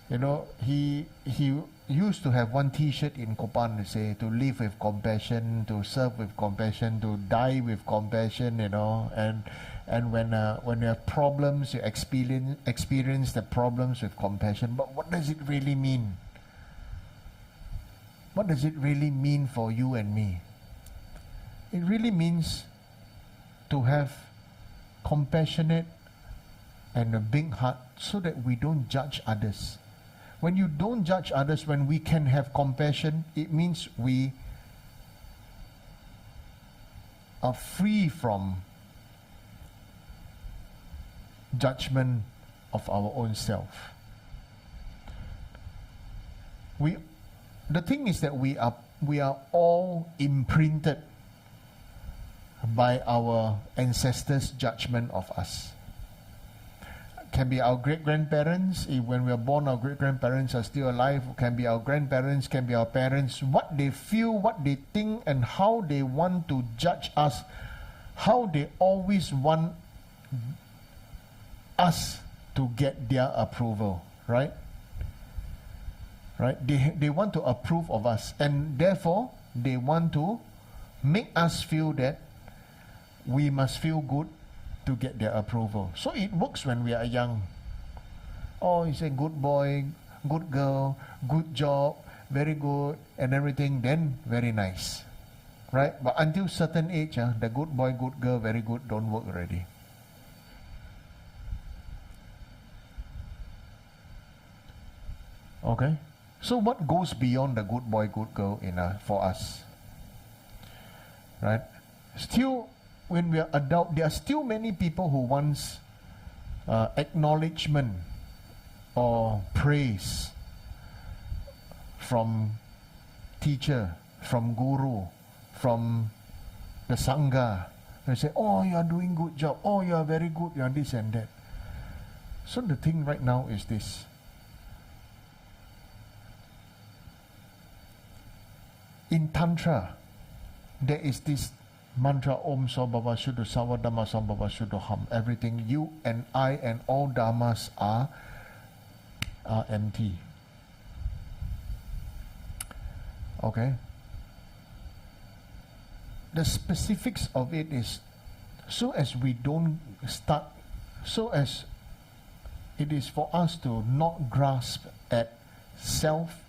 You know, he used to have one T-shirt in Kopan to say, to live with compassion, to serve with compassion, to die with compassion, you know, and when you have problems, you experience the problems with compassion. But what does it really mean? What does it really mean for you and me? It really means to have compassionate and a big heart so that we don't judge others. When you don't judge others, when we can have compassion, it means we are free from judgment of our own self. The thing is that we are all imprinted by our ancestors' judgment of us. Can be our great-grandparents. If when we are born, our great-grandparents are still alive. Can be our grandparents, can be our parents. What they feel, what they think, and how they want to judge us. How they always want us to get their approval, right? Right? They want to approve of us, and therefore they want to make us feel that we must feel good to get their approval. So it works when we are young. Oh, he's a good boy, good girl, good job, very good, and everything, then very nice. Right? But until certain age, the good boy, good girl, very good, don't work already. Okay? So what goes beyond the good boy, good girl for us? Right? Still, when we are adult, there are still many people who wants acknowledgement or praise from teacher, from guru, from the Sangha. They say, oh, you are doing good job. Oh, you are very good. You are this and that. So the thing right now is this. In Tantra, there is this mantra, Om Sabhava Shuddha Savadhamma Sambhava Shuddha Ham. Everything, you and I and all dharmas are empty. Okay? The specifics of it is so as we don't start, so as it is for us to not grasp at self,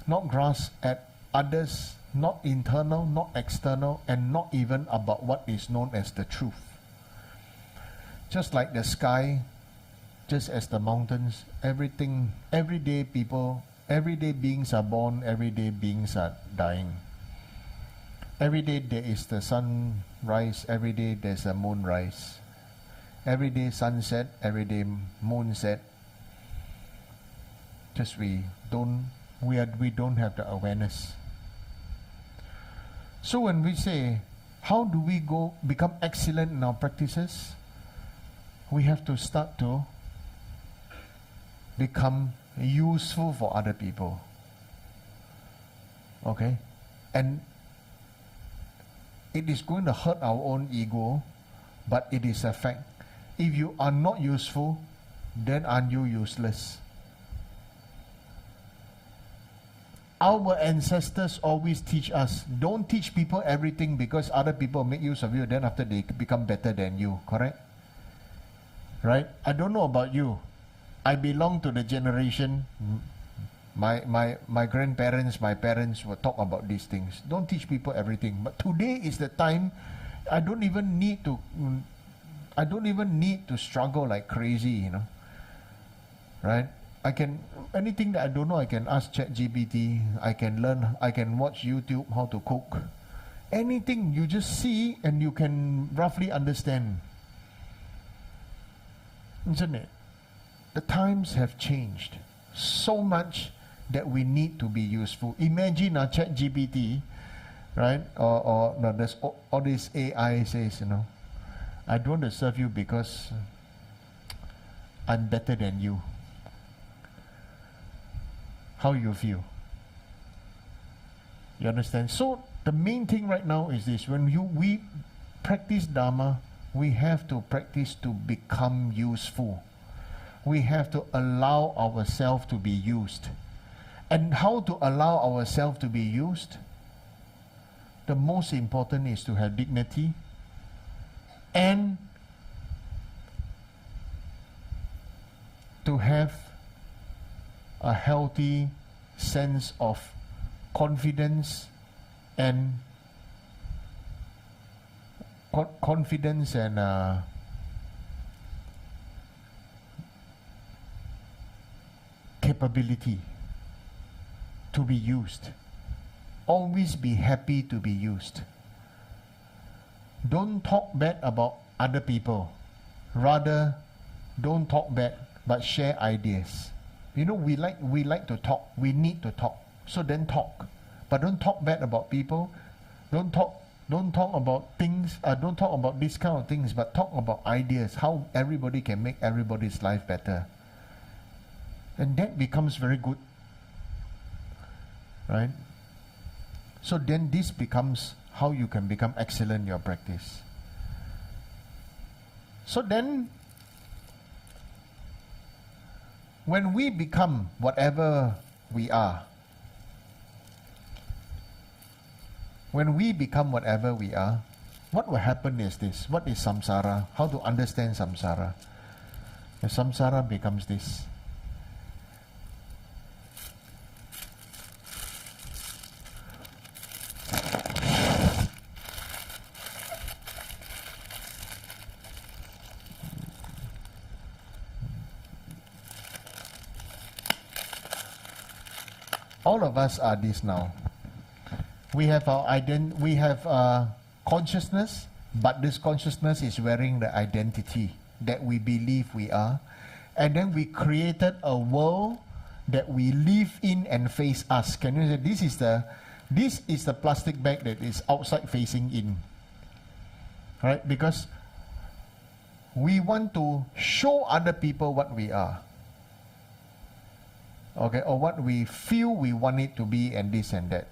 not grasp at others, not internal, not external, and not even about what is known as the truth. Just like the sky, just as the mountains, everything, everyday people, everyday beings are born, everyday beings are dying. Every day there is the sunrise, every day there's a moonrise. Every day sunset, every day moonset. Just we don't have the awareness. So when we say, how do we become excellent in our practices? We have to start to become useful for other people. Okay? And it is going to hurt our own ego, but it is a fact. If you are not useful, then aren't you useless? Our ancestors always teach us, don't teach people everything because other people make use of you, then after they become better than you, correct? Right? I don't know about you. I belong to the generation, my grandparents, my parents will talk about these things. Don't teach people everything. But today is the time, I don't even need to struggle like crazy, you know. Right? Anything that I don't know, I can ask ChatGPT, I can learn, I can watch YouTube how to cook. Anything you just see and you can roughly understand. Isn't it? The times have changed so much that we need to be useful. Imagine a ChatGPT, right? Or no, there's all this AI says, you know, I don't want to serve you because I'm better than you. How you feel? You understand? So the main thing right now is this: when we practice Dharma, we have to practice to become useful. We have to allow ourselves to be used. And how to allow ourselves to be used? The most important is to have dignity and to have a healthy sense of confidence and capability to be used. Always be happy to be used. Don't talk bad about other people. Rather, don't talk bad, but share ideas. You know, we like to talk. We need to talk. So then talk. But don't talk bad about people. Don't talk about things. Don't talk about these kind of things, but talk about ideas. How everybody can make everybody's life better. And that becomes very good. Right? So then this becomes how you can become excellent in your practice. So then, when we become whatever we are, what will happen is this. What is samsara? How to understand samsara? The samsara becomes this. All of us are this now. We have consciousness, but this consciousness is wearing the identity that we believe we are. And then we created a world that we live in and face us. Can you say this is the plastic bag that is outside facing in? Right? Because we want to show other people what we are. Okay, or what we feel we want it to be, and this and that,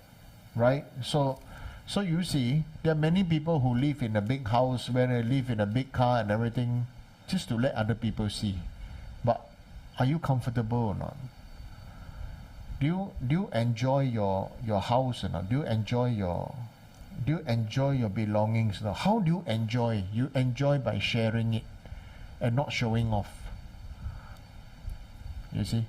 right? So you see, there are many people who live in a big house, where they live in a big car and everything, just to let other people see. But are you comfortable or not? Do you enjoy your house or not? Do you enjoy your belongings? No? How do you enjoy? You enjoy by sharing it and not showing off. You see?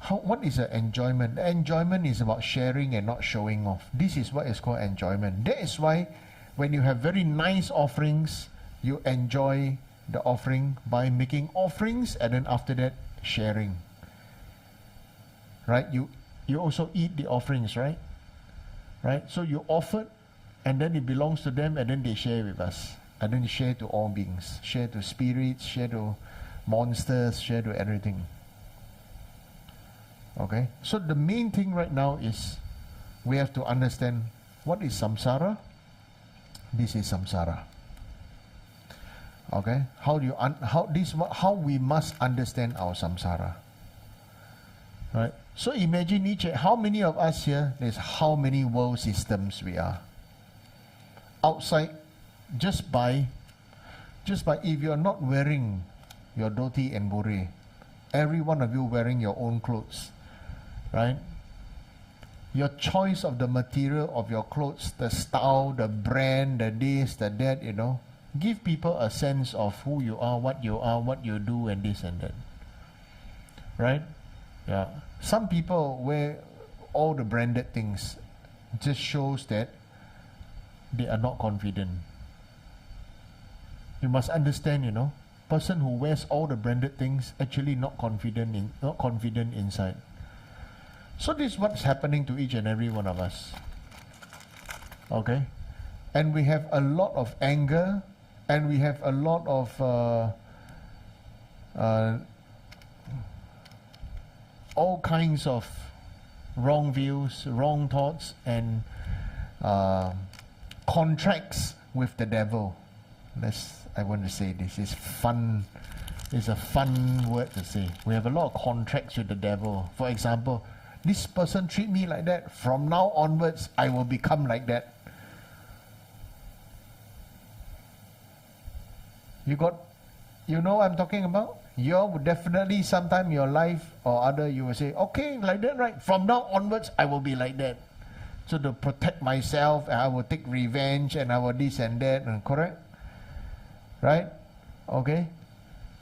What is an enjoyment? Enjoyment is about sharing and not showing off. This is what is called enjoyment. That is why when you have very nice offerings, you enjoy the offering by making offerings and then after that sharing. Right? You also eat the offerings, right? Right? So you offer and then it belongs to them and then they share with us. And then they share to all beings. Share to spirits, share to monsters, share to everything. Okay? So the main thing right now is we have to understand what is samsara. This is samsara. Okay? How we must understand our samsara. Right? So imagine how many of us here, there's how many world systems we are. Outside, just by if you're not wearing your dhoti and bore, every one of you wearing your own clothes, right? Your choice of the material of your clothes, the style, the brand, the this, the that, give people a sense of who you are, what you do, and this and that. Right? Yeah. Some people wear all the branded things. Just shows that they are not confident. You must understand, person who wears all the branded things actually not confident inside. So this is what's happening to each and every one of us. Okay? And we have a lot of anger, and we have a lot of all kinds of wrong views, wrong thoughts, and contracts with the devil. I want to say this is fun. It's a fun word to say. We have a lot of contracts with the devil. For example, this person treat me like that. From now onwards, I will become like that. You know what I'm talking about? You will definitely sometime in your life or other, you will say, okay, like that, right? From now onwards, I will be like that. So to protect myself, I will take revenge and I will this and that, correct? Right? Okay?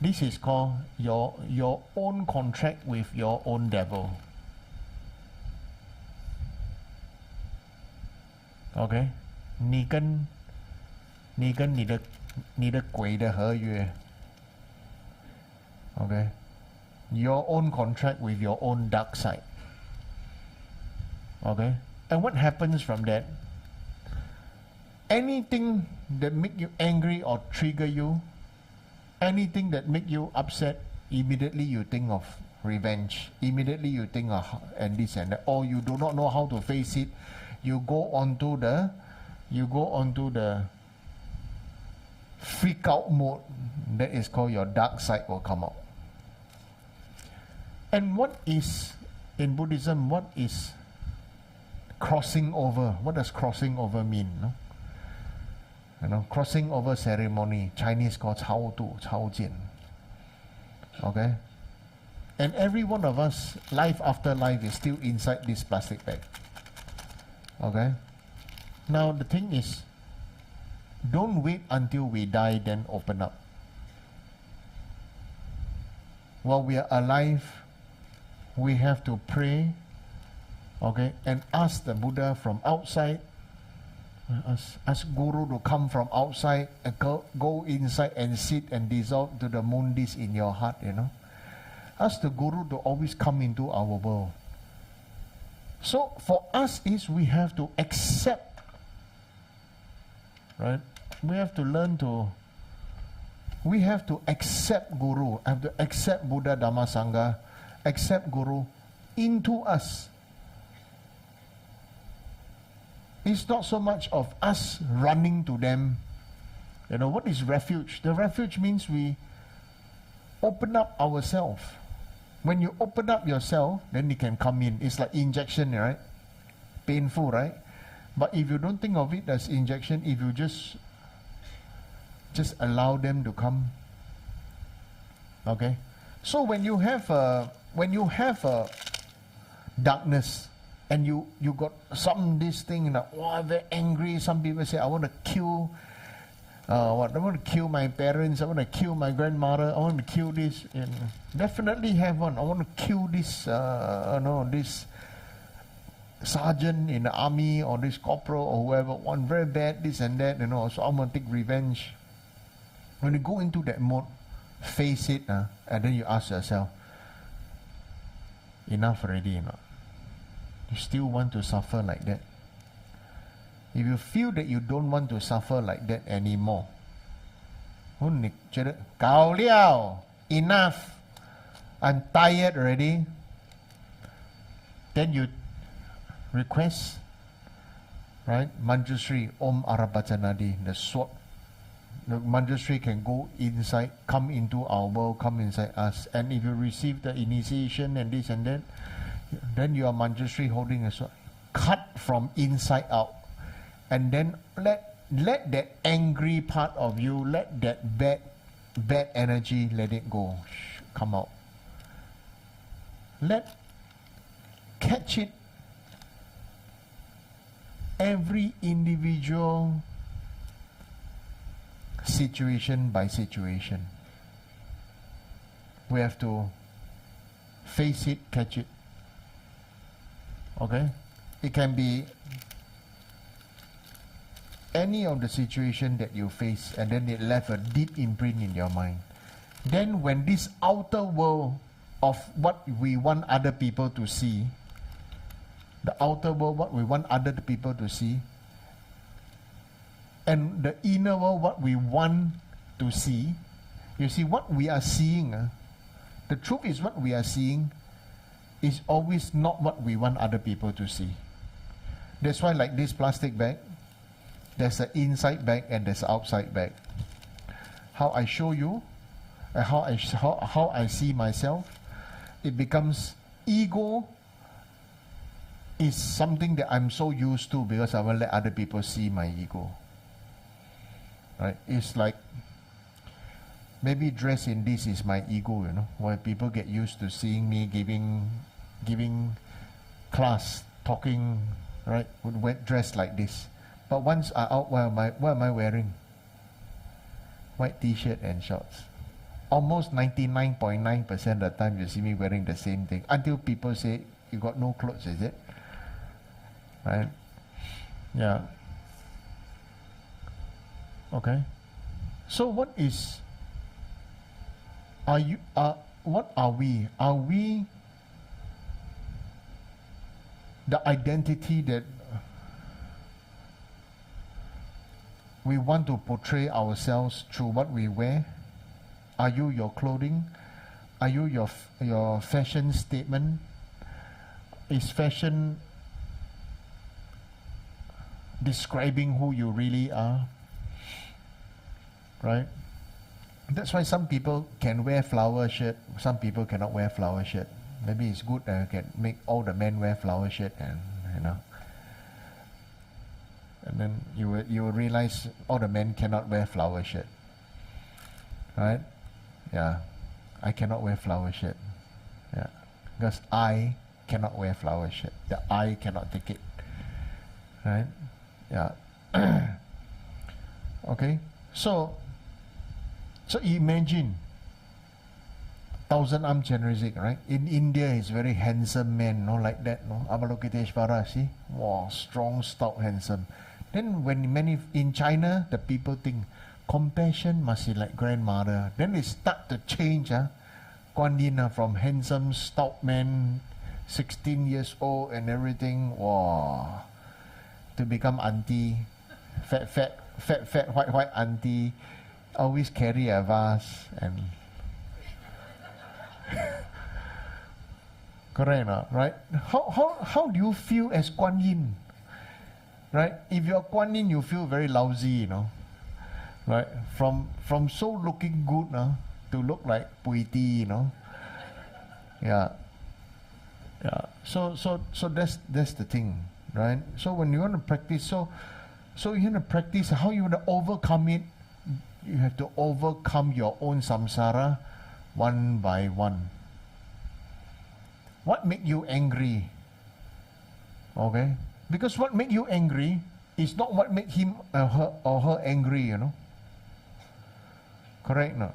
This is called your own contract with your own devil. Okay? 你跟你的鬼的合约。Okay? Your own contract with your own dark side. Okay? And what happens from that? Anything that make you angry or trigger you, anything that make you upset, immediately you think of revenge. Immediately you think of and this and that. Or you do not know how to face it. You go onto the freak out mode. That is called your dark side will come out. And what is, in Buddhism, what is crossing over? What does crossing over mean? No? Crossing over ceremony, Chinese called 超度, 超荐. Okay? And every one of us, life after life, is still inside this plastic bag. Okay? Now the thing is, don't wait until we die, then open up. While we are alive, we have to pray, okay, and ask the Buddha from outside, ask Guru to come from outside and go inside and sit and dissolve to the mundis in your heart, Ask the Guru to always come into our world. So for us is we have to accept, right? We have to learn to, we have to accept Guru, have to accept Buddha, Dhamma, Sangha, accept Guru into us. It's not so much of us running to them. What is refuge? The refuge means we open up ourselves. When you open up yourself, then they can come in. It's like injection, right? Painful, right? But if you don't think of it as injection, if you just allow them to come, okay? So when you have darkness, and you got this thing, like, oh, I'm very angry. Some people say, I want to kill, I want to kill my parents, I want to kill my grandmother, I want to kill this. And definitely have one. I want to kill this, this sergeant in the army, or this corporal or whoever, one very bad, this and that, so I'm going to take revenge. When you go into that mode, face it, and then you ask yourself, enough already, You still want to suffer like that? If you feel that you don't want to suffer like that anymore, 你觉得搞了 enough, I'm tired already, then you request, right? Manjushri Om Arabachanadi, the sword. The Manjushri can go inside, come into our world, come inside us. And if you receive the initiation and this and that, then you are Manjushri holding a sword. Cut from inside out. And then let that angry part of you, let that bad energy, let it go. Come out. Catch it. Every individual situation by situation. We have to face it, catch it. Okay? It can be any of the situation that you face, and then it left a deep imprint in your mind. Then when this outer world of what we want other people to see, the outer world, what we want other people to see, and the inner world, what we want to see, you see, what we are seeing, the truth is what we are seeing is always not what we want other people to see. That's why, like this plastic bag, there's an inside bag and there's an outside bag. How I show you, how I see myself, it becomes ego is something that I'm so used to because I will let other people see my ego. Right? It's like maybe dress in this is my ego, where people get used to seeing me giving class, talking, right, dressed like this. But once I out, what am I wearing? White t-shirt and shorts. Almost 99.9% of the time you see me wearing the same thing. Until people say, you got no clothes, is it? Right? Yeah. Okay. So what are we? Are we the identity that we want to portray ourselves through what we wear? Are you your clothing? Are you your fashion statement? Is fashion describing who you really are? Right? That's why some people can wear flower shirt, some people cannot wear flower shirt. Maybe it's good can make all the men wear flower shirt, and and then you will realize all the men cannot wear flower shirt. Right? Yeah. I cannot wear flower shirt. Yeah. Because I cannot wear flower shirt. The I cannot take it. Right? Yeah. Okay? So imagine thousand arm Chenrezig, right? In India, he's very handsome man, like that, Avalokiteshvara, see? Wow, strong, stout, handsome. Then when in China, the people think compassion must be like grandmother. Then they start to change, Kuan Yin, from handsome, stout man, 16 years old and everything, wow, to become auntie, fat, white auntie, always carry a vase and correct, right? How do you feel as Kuan Yin? Right? If you're Kuan Yin, you feel very lousy, right? From so looking good, to look like Puiti, Yeah. Yeah. So that's the thing, right? So when you want to practice, so you want to practice how you want to overcome it. You have to overcome your own samsara one by one. What make you angry? Okay? Because what make you angry is not what make him or her angry, you know. Correct? No.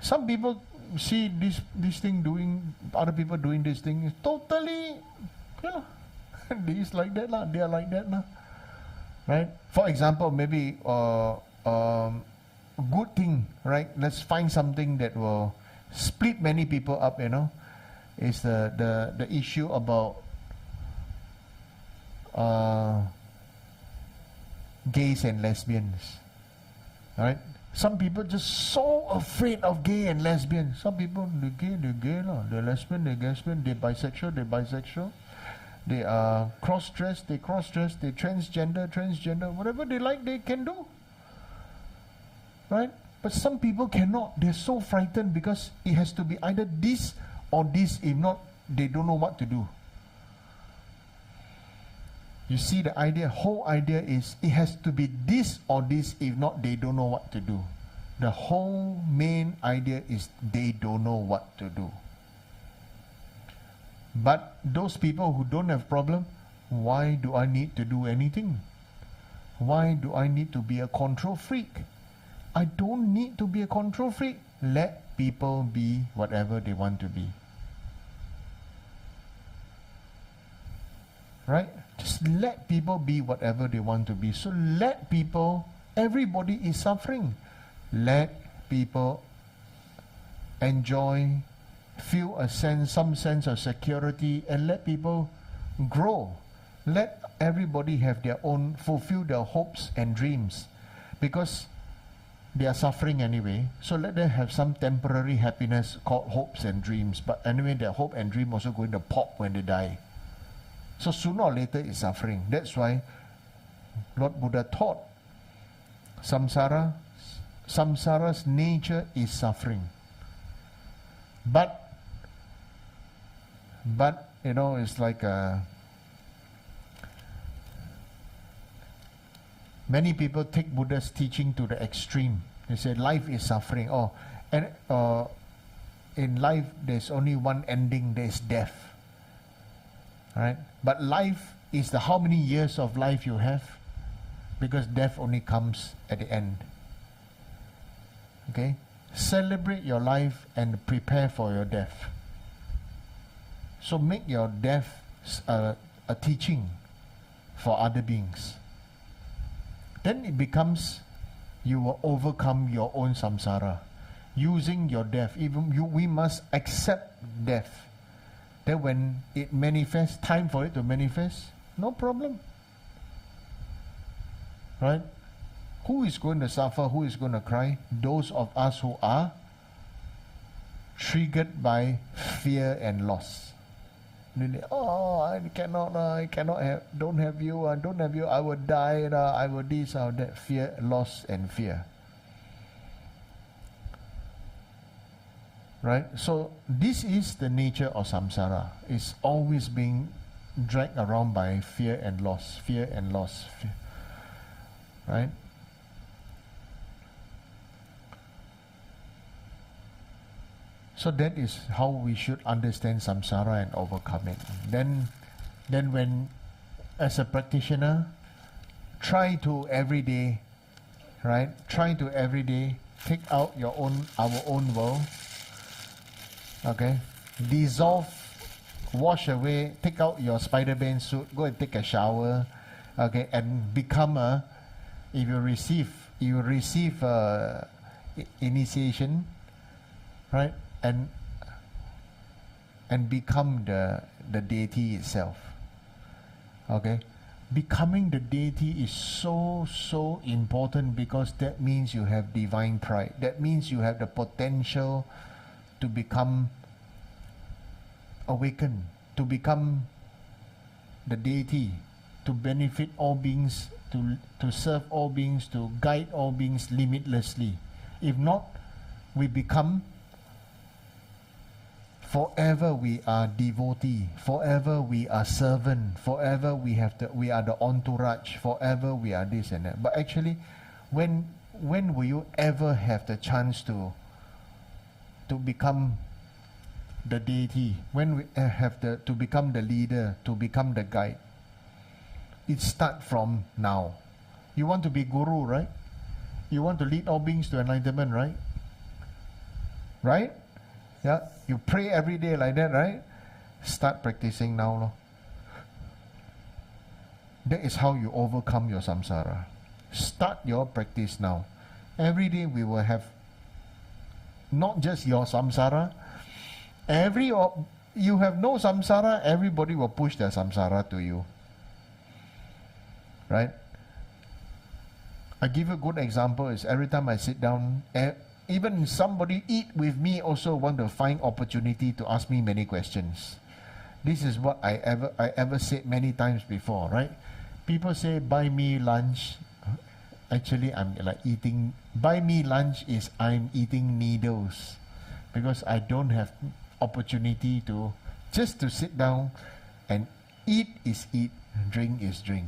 Some people see this thing doing, other people doing this thing is totally, you know, this like that lah, they are like that lah. Right? For example, maybe good thing, right? Let's find something that will split many people up, you know. Is the issue about gays and lesbians. Alright? Some people just so afraid of gay and lesbian. Some people, they're gay lah. They're lesbian, they're bisexual. They are cross-dressed, they transgender. Whatever they like, they can do. Right? But some people cannot. They're so frightened because it has to be either this or this. If not, they don't know what to do. You see the idea, whole idea is it has to be this or this. If not, they don't know what to do. The whole main idea is they don't know what to do. But those people who don't have problem, why do I need to do anything? Why do I need to be a control freak? I don't need to be a control freak. Let people be whatever they want to be. Right? Just let people be whatever they want to be. So let people, everybody is suffering. Let people enjoy, feel some sense of security, and let people grow. Let everybody have their own, fulfill their hopes and dreams. Because they are suffering anyway, so let them have some temporary happiness called hopes and dreams. But anyway, their hope and dream also going to pop when they die. So sooner or later it's suffering. That's why Lord Buddha taught samsara's nature is suffering. But you know, it's like many people take Buddha's teaching to the extreme. They say life is suffering. And in life there's only one ending, there's death. Right? But life is the how many years of life you have, because death only comes at the end. Okay? Celebrate your life and prepare for your death. So make your death a teaching for other beings. Then it becomes, you will overcome your own samsara. Using your death, we must accept death. Then when it manifests, time for it to manifest, no problem. Right? Who is going to suffer? Who is going to cry? Those of us who are triggered by fear and loss. I cannot have, don't have you, I will die, I will this, I will that. Fear, loss and fear. Right? So this is the nature of samsara. It's always being dragged around by fear and loss. Fear. Right? So that is how we should understand samsara and overcome it. Then when, as a practitioner, try to every day take out our own world. Okay, dissolve, wash away, take out your Spider-Man suit, go and take a shower, okay, and become if you receive initiation, right, and become the deity itself. Okay, becoming the deity is so important, because that means you have divine pride. That means you have the potential to become awakened, to become the deity, to benefit all beings, to serve all beings, to guide all beings limitlessly. If not, we become forever we are devotee, forever we are servant, forever we are the entourage, forever we are this and that. But actually, when will you ever have the chance to become the deity? When we have to become the leader, to become the guide? It starts from now. You want to be guru, right? You want to lead all beings to enlightenment, right? Right? Yeah. You pray every day like that, right? Start practicing now, lor. That is how you overcome your samsara. Start your practice now. Every day we will have not just your samsara. You have no samsara, everybody will push their samsara to you. Right? I give you a good example is every time I sit down, even somebody eat with me also want to find opportunity to ask me many questions. This is what I ever said many times before, right? People say buy me lunch. Actually, I'm like eating. Buy me lunch is I'm eating needles, because I don't have opportunity to just to sit down and eat is eat, drink is drink.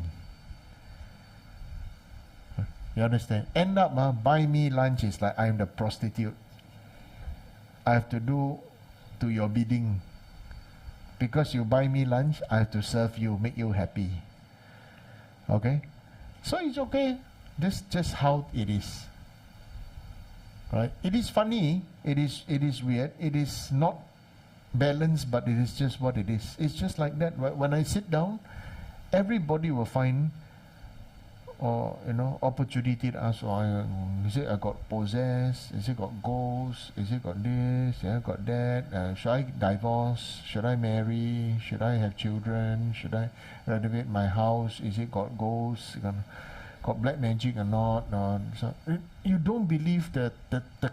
You understand? End up, buy me lunch is like I'm the prostitute. I have to do to your bidding. Because you buy me lunch, I have to serve you, make you happy. Okay? So it's okay. This just how it is. Right? It is funny. It is weird. It is not balanced, but it is just what it is. It's just like that. When I sit down, everybody will find opportunity to ask, is it I got possessed? Is it got ghosts? Is it got this? Yeah, got that? Should I divorce? Should I marry? Should I have children? Should I renovate my house? Is it got ghosts? Got black magic or not? So you don't believe the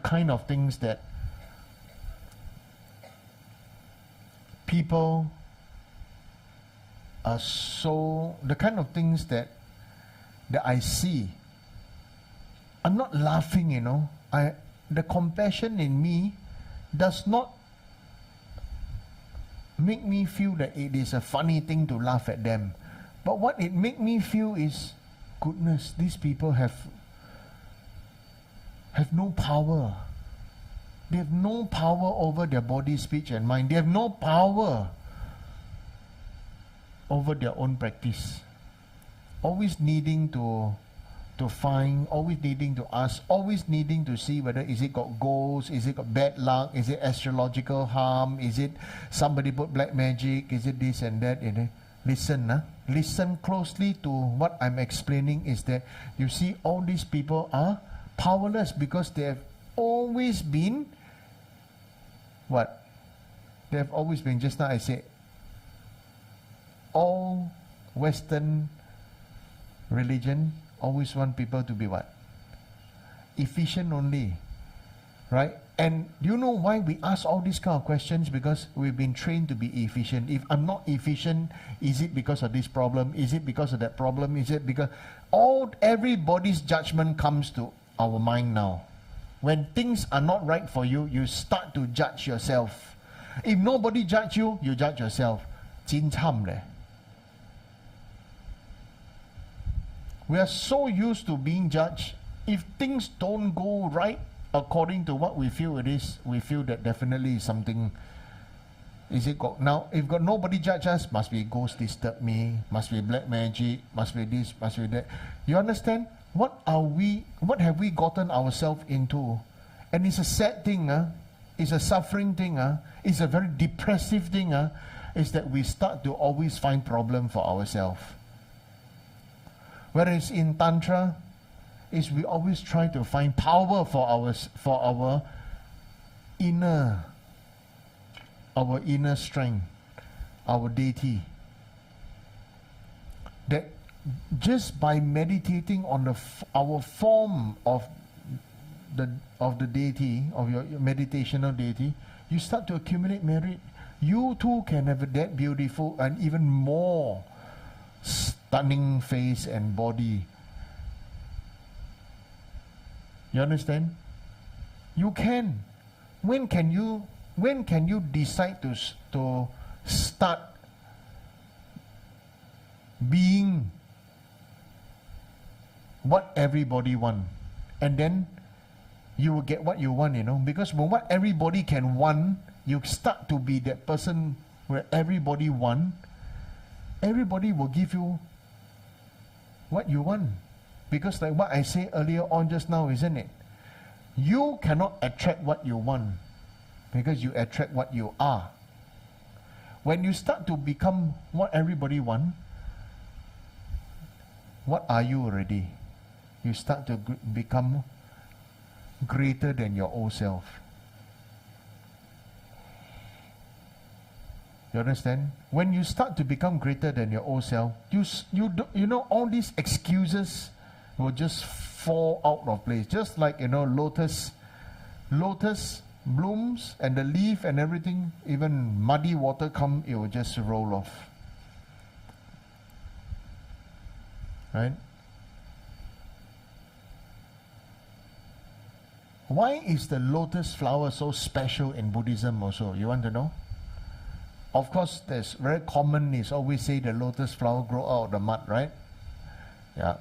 kind of things that people are so, the kind of things that I see. I'm not laughing, the compassion in me does not make me feel that it is a funny thing to laugh at them. But what it makes me feel is, goodness, these people have no power. They have no power over their body, speech and mind. They have no power over their own practice. Always needing to find, always needing to ask, always needing to see whether is it got ghosts, is it got bad luck, is it astrological harm, is it somebody put black magic, is it this and that. Listen closely to what I'm explaining is that you see all these people are powerless because they have always been what? They have always been, just now I said, all Western religion always want people to be what? Efficient only. Right? And do you know why we ask all these kind of questions? Because we've been trained to be efficient. If I'm not efficient, is it because of this problem? Is it because of that problem? Is it because everybody's judgment comes to our mind now. When things are not right for you, you start to judge yourself. If nobody judge you, you judge yourself. Jin cham leh. We are so used to being judged. If things don't go right according to what we feel it is, we feel that definitely something. Is it got now? If got nobody judge us, must be ghost disturb me, must be black magic, must be this, must be that. You understand? What have we gotten ourselves into? And it's a sad thing, it's a suffering thing, it's a very depressive thing, is that we start to always find problem for ourselves. Whereas in Tantra, is we always try to find power for our inner strength, our deity. That just by meditating on our form of the deity, of your meditational deity, you start to accumulate merit. You too can have that beautiful and even more stunning face and body. You understand? You can. When can you decide to start being what everybody want, and then you will get what you want, because when what everybody can want, you start to be that person where everybody want, everybody will give you what you want. Because like what I said earlier on just now, isn't it? You cannot attract what you want because you attract what you are. When you start to become what everybody wants, what are you already? You start to become greater than your old self. You understand? When you start to become greater than your old self, you know all these excuses will just fall out of place. Just like, you know, lotus blooms and the leaf and everything, even muddy water come, it will just roll off. Right? Why is the lotus flower so special in Buddhism also? You want to know? Of course, there's very common is always say the lotus flower grow out of the mud, right? Yeah.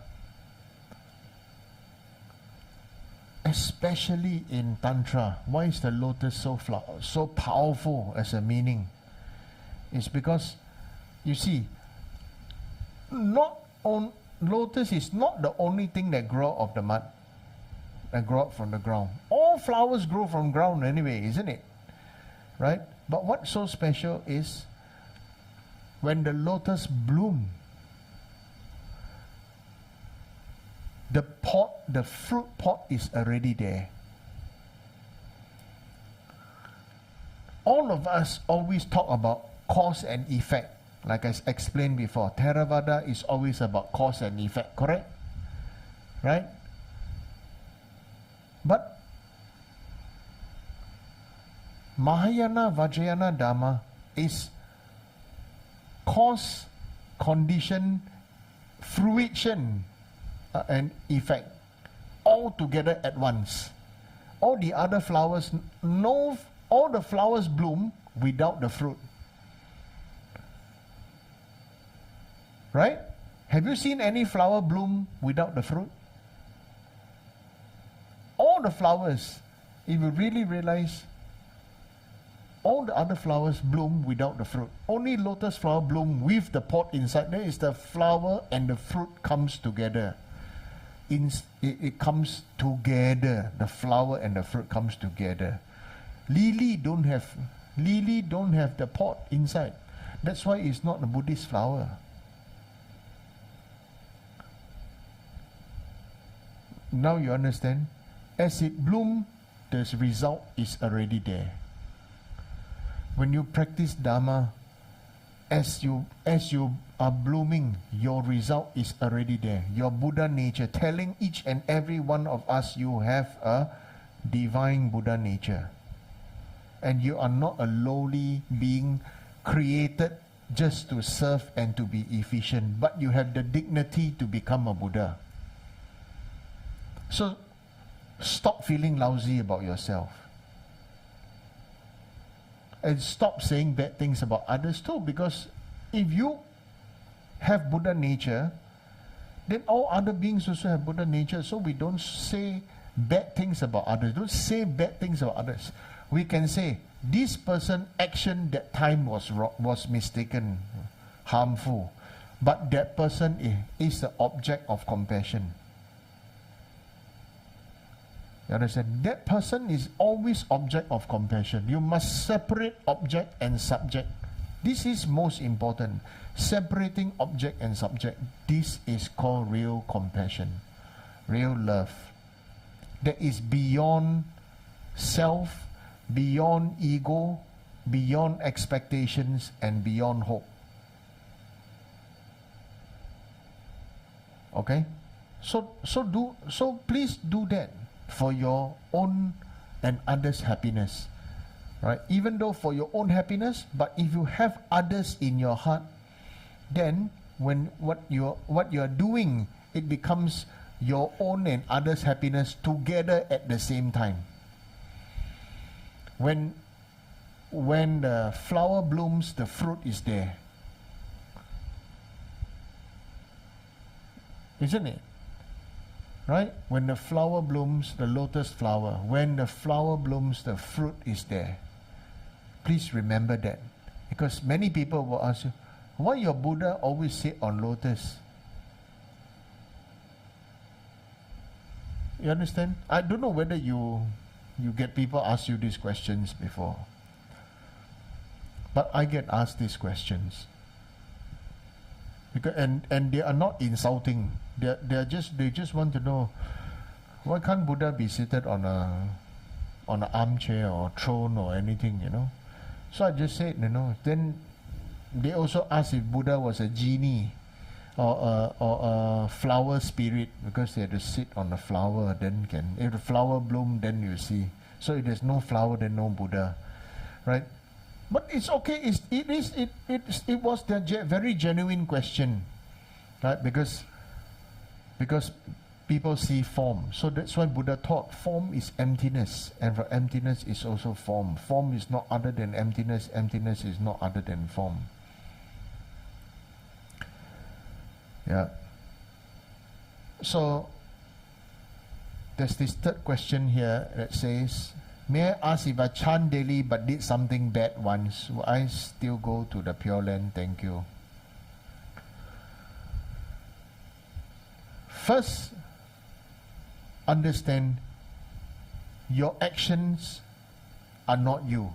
Especially in Tantra, why is the lotus so powerful as a meaning? It's because, you see, lotus is not the only thing that grow out of the mud, that grow up from the ground. All flowers grow from ground anyway, isn't it? Right? But what's so special is when the lotus bloom, the fruit pot is already there. All of us always talk about cause and effect. Like I explained before, Theravada is always about cause and effect, correct? Right? But Mahayana Vajrayana Dharma is cause, condition, fruition, and effect all together at once. All the other flowers, all the flowers bloom without the fruit. Right? Have you seen any flower bloom without the fruit? All the flowers, if you really realize, all the other flowers bloom without the fruit. Only lotus flower bloom with the pot inside. There is the flower and the fruit comes together. It comes together. The flower and the fruit comes together. Lily don't have the pot inside. That's why it's not a Buddhist flower. Now you understand? As it blooms, the result is already there. When you practice Dharma, as you are blooming, your result is already there. Your Buddha nature, telling each and every one of us, you have a divine Buddha nature. And you are not a lowly being created just to serve and to be efficient, but you have the dignity to become a Buddha. So, stop feeling lousy about yourself. And stop saying bad things about others too, because if you have Buddha nature, then all other beings also have Buddha nature. So we don't say bad things about others. Don't say bad things about others. We can say, this person action that time was mistaken, harmful. But that person is the object of compassion. You understand? That person is always object of compassion. You must separate object and subject. This is most important. Separating object and subject. This is called real compassion, real love. That is beyond self, beyond ego, beyond expectations, and beyond hope. Okay? So please do that for your own and others' happiness, right? Even though for your own happiness, but if you have others in your heart, then when what you're doing, it becomes your own and others' happiness together at the same time. When the flower blooms, the fruit is there, isn't it? Right? When the flower blooms, the lotus flower, when the flower blooms, the fruit is there. Please remember that. Because many people will ask you, why your Buddha always sit on lotus? You understand? I don't know whether you get people ask you these questions before. But I get asked these questions. Because, and they are not insulting. They just want to know, why can't Buddha be seated on an armchair or throne or anything, you know? So I just said, you know, then they also asked if Buddha was a genie or a flower spirit, because they had to sit on a flower, then if the flower bloom, then you see. So if there's no flower, then no Buddha, right? But it's okay. It was their very genuine question, right? Because people see form. So that's why Buddha taught form is emptiness, and for emptiness is also form. Form is not other than emptiness. Emptiness is not other than form. Yeah. So there's this third question here that says, may I ask, if I chant daily but did something bad once, will I still go to the Pure Land? Thank you. First, understand your actions are not you.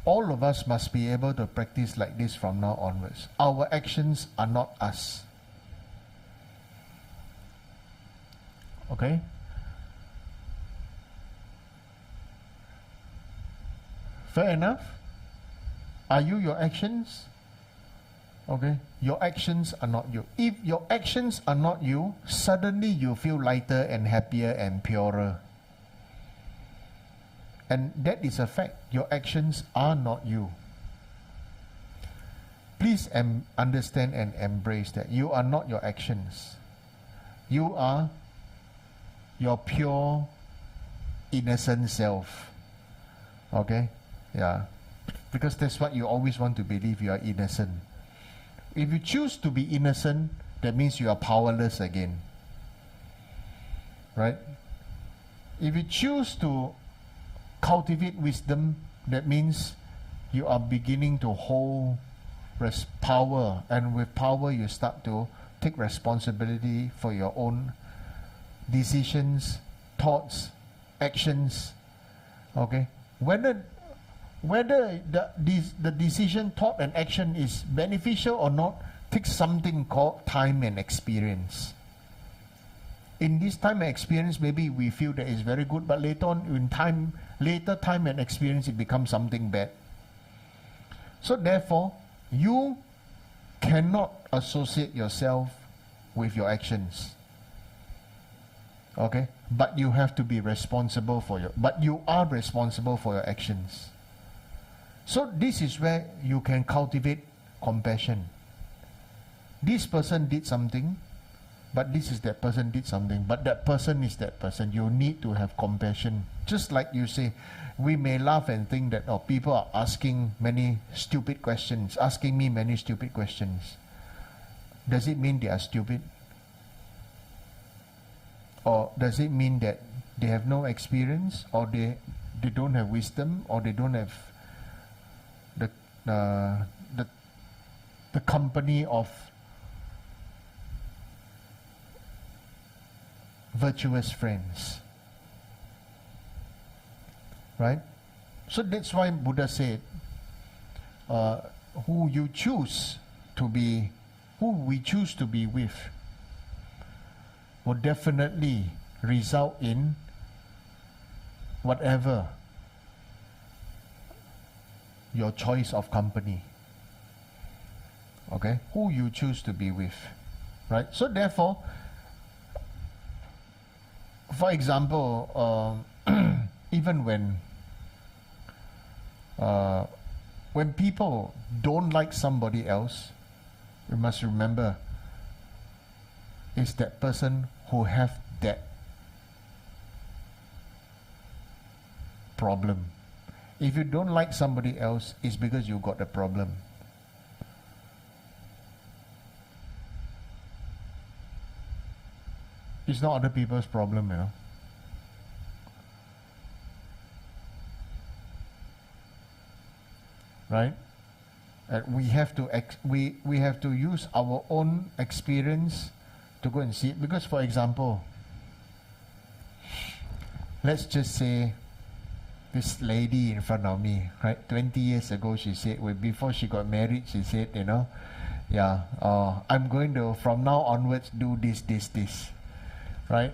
All of us must be able to practice like this from now onwards. Our actions are not us. Okay? Fair enough? Are you your actions? Okay? Your actions are not you. If your actions are not you, suddenly you feel lighter and happier and purer. And that is a fact. Your actions are not you. Please understand and embrace that. You are not your actions. You are your pure, innocent self. Okay? Yeah. Because that's what you always want to believe, you are innocent. If you choose to be innocent, that means you are powerless again. Right? If you choose to cultivate wisdom, that means you are beginning to hold power, and with power you start to take responsibility for your own decisions, thoughts, actions. Okay? Whether the decision, thought and action is beneficial or not takes something called time and experience. In this time and experience, maybe we feel that it's very good, but later on in time and experience, it becomes something bad. So therefore, you cannot associate yourself with your actions. Okay? But you have to be responsible but you are responsible for your actions. So this is where you can cultivate compassion. This person did something, but that person did something, but that person is that person. You need to have compassion. Just like you say, we may laugh and think that, oh, people are asking me many stupid questions. Does it mean they are stupid? Or does it mean that they have no experience, or they don't have wisdom, or they don't have the company of virtuous friends? Right? So that's why Buddha said, who we choose to be with will definitely result in whatever your choice of company. Okay? Who you choose to be with. Right? So therefore, for example, even when people don't like somebody else, we must remember it's that person who have that problem. If you don't like somebody else, it's because you got a problem. It's not other people's problem, you know. Right? And we have to use our own experience to to go and see it. Because, for example, let's just say this lady in front of me, right? 20 years ago, she said, well, before she got married, she said, you know, yeah, I'm going to, from now onwards, do this, right?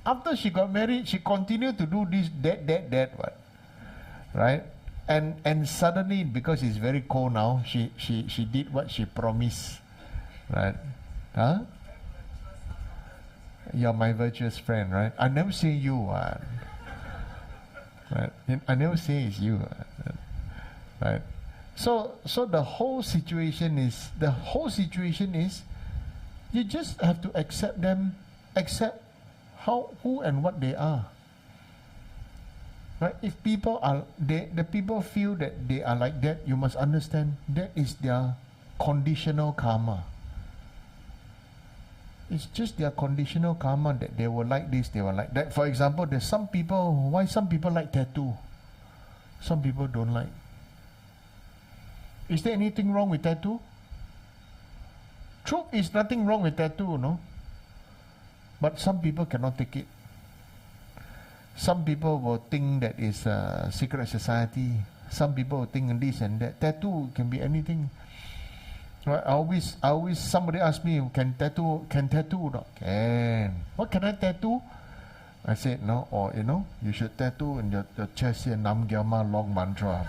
After she got married, she continued to do this, that, what, right? And suddenly, because it's very cold now, she did what she promised, right? Huh? You're my virtuous friend, right? I never say you, right? I never say it's you, right? So the whole situation is, you just have to accept them, accept who and what they are. Right? If people are, the people feel that they are like that, you must understand that is their conditional karma. It's just their conditional karma that they will like this, they will like that. For example, there's some people, why some people like tattoo? Some people don't like. Is there anything wrong with tattoo? Truth is nothing wrong with tattoo, no? But some people cannot take it. Some people will think that it's a secret society. Some people will think this and that. Tattoo can be anything. Right? I always somebody asks me, can tattoo not? Can. What can I tattoo? I said no, or you know, you should tattoo in your chest here Nam Gyalma long mantra.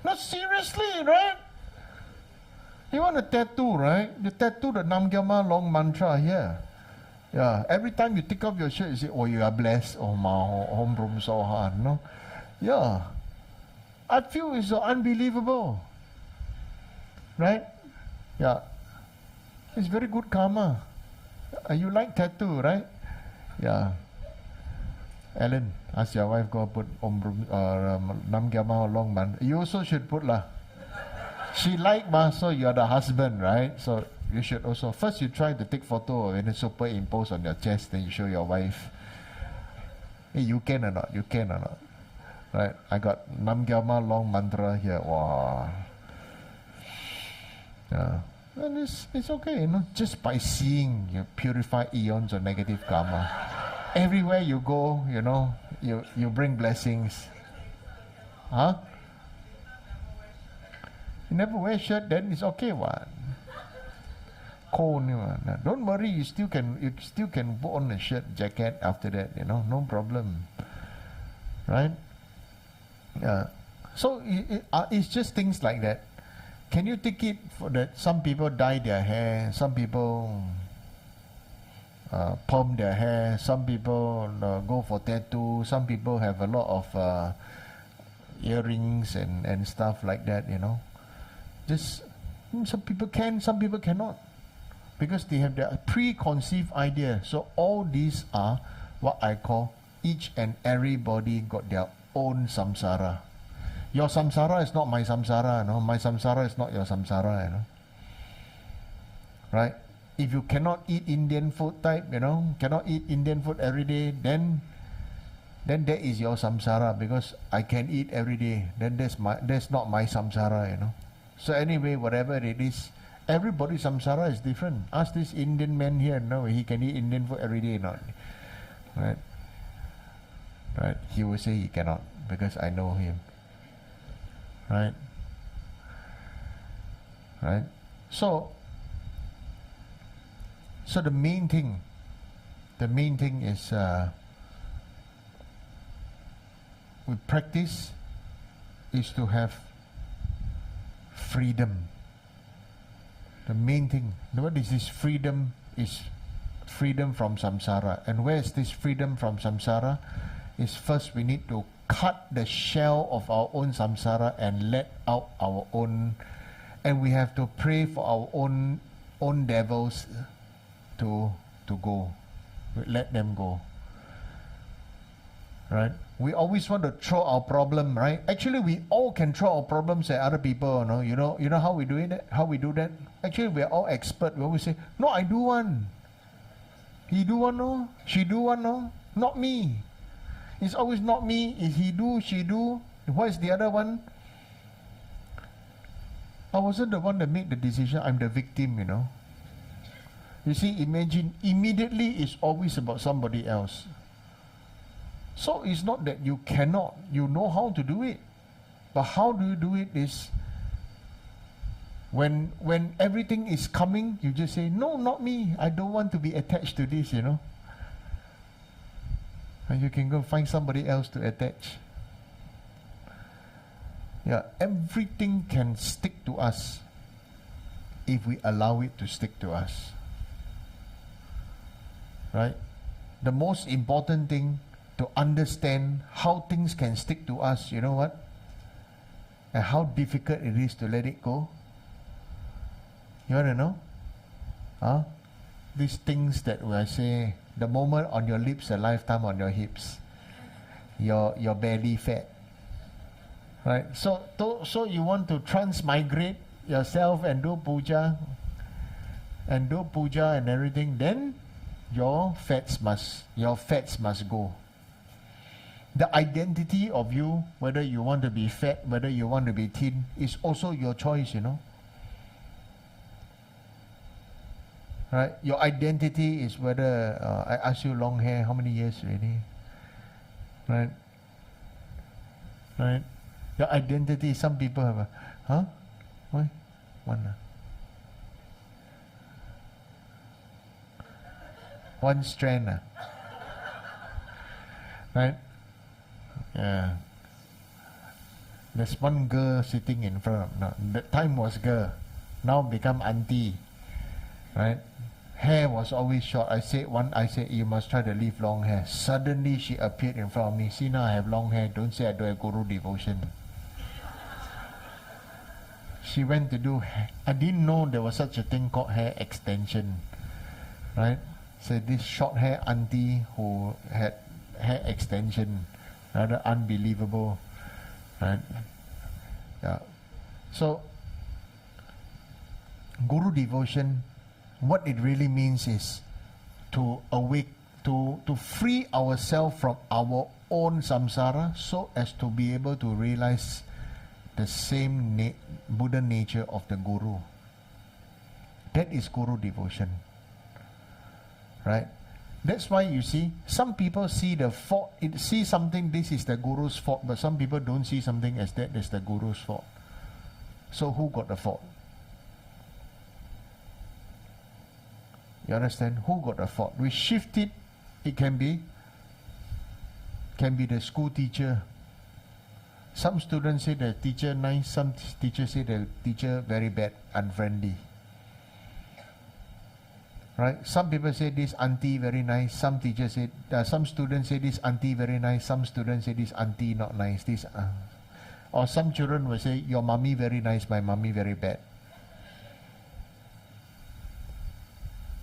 No, seriously, right? You want a tattoo, right? You tattoo the Nam Gyalma long mantra here. Yeah. Every time you take off your shirt, you say, oh, you are blessed. Oh, ma, home room so hard. No? Yeah. I feel it's so unbelievable. Right? Yeah. It's very good karma. You like tattoo, right? Yeah. Ellen, ask your wife go put Nam Gyalma long mantra. You also should put lah. She like so you're the husband, right? So you should also, first you try to take photo and then superimpose on your chest, then you show your wife. Hey, you can or not? You can or not? Right? I got Nam Gyalma long mantra here. Wow. Yeah. And it's okay, you know. Just by seeing, you purify eons of negative karma. Everywhere you go, you know, you bring blessings. Huh? You never wear shirt, then it's okay, what? Cold, don't worry. You still can put on a shirt, jacket after that. You know, no problem, right? Yeah. So it's just things like that. Can you take it for that? Some people dye their hair. Some people perm their hair. Some people go for tattoo. Some people have a lot of earrings and stuff like that. You know. Just some people can, some people cannot, because they have their preconceived idea. So all these are what I call, each and everybody got their own samsara. Your samsara is not my samsara, you know. My samsara is not your samsara, you know. Right? If you cannot eat Indian food type, you know, cannot eat Indian food every day, then that is your samsara, because I can eat every day. Then that's not my samsara, you know. So anyway, whatever it is, everybody's samsara is different. Ask this Indian man here, no, he can eat Indian food every day, not. Right? Right? He will say he cannot, because I know him. Right? Right? So the main thing is we practice is to have freedom. The main thing. What is this freedom? Is freedom from samsara. And where is this freedom from samsara? Is first we need to cut the shell of our own samsara and let out our own, and we have to pray for our own devils to go. Let them go. Right? We always want to throw our problem, right? Actually, we all can throw our problems at other people, no? You know how we do it? How we do that? Actually, we are all expert. We always say, no, I do one. He do one, no? She do one, no? Not me. It's always not me. It's he do, she do. What is the other one? I wasn't the one that made the decision. I'm the victim, you know. You see, imagine, immediately it's always about somebody else. So it's not that you cannot, you know how to do it. But how do you do it is, when everything is coming, you just say, no, not me. I don't want to be attached to this, you know. And you can go find somebody else to attach. Yeah, everything can stick to us if we allow it to stick to us. Right? The most important thing to understand how things can stick to us, you know what? And how difficult it is to let it go. You want to know? Huh? These things that I say, the moment on your lips, a lifetime on your hips. Your belly fat. Right? So you want to transmigrate yourself and do puja and everything, then your fats must go. The identity of you, whether you want to be fat, whether you want to be thin, is also your choice, you know. Right? Your identity is whether, I ask you long hair, how many years already? Right? Right? Your identity, some people have a, huh? Why? One. One strand. Right? Yeah. There's one girl sitting in front of, no, that time was girl, now become auntie. Right? Hair was always short. I said you must try to leave long hair. Suddenly she appeared in front of me. See, now I have long hair. Don't say I don't have guru devotion. She went to do, I didn't know there was such a thing called hair extension. Right? So this short hair auntie who had hair extension, rather unbelievable. Right? Yeah. So guru devotion, what it really means is to free ourselves from our own samsara, so as to be able to realize the same Buddha nature of the guru. That is guru devotion. Right? That's why you see, some people see the fault, see something, this is the guru's fault, but some people don't see something as that is the guru's fault. So who got the fault? You understand? Who got the fault? We shift it. It can be the school teacher. Some students say the teacher nice, some teachers say the teacher very bad, unfriendly. Right? Some people say this auntie very nice. Some teachers say, some students say this auntie very nice. Some students say this auntie not nice. Or some children will say your mommy very nice, my mommy very bad.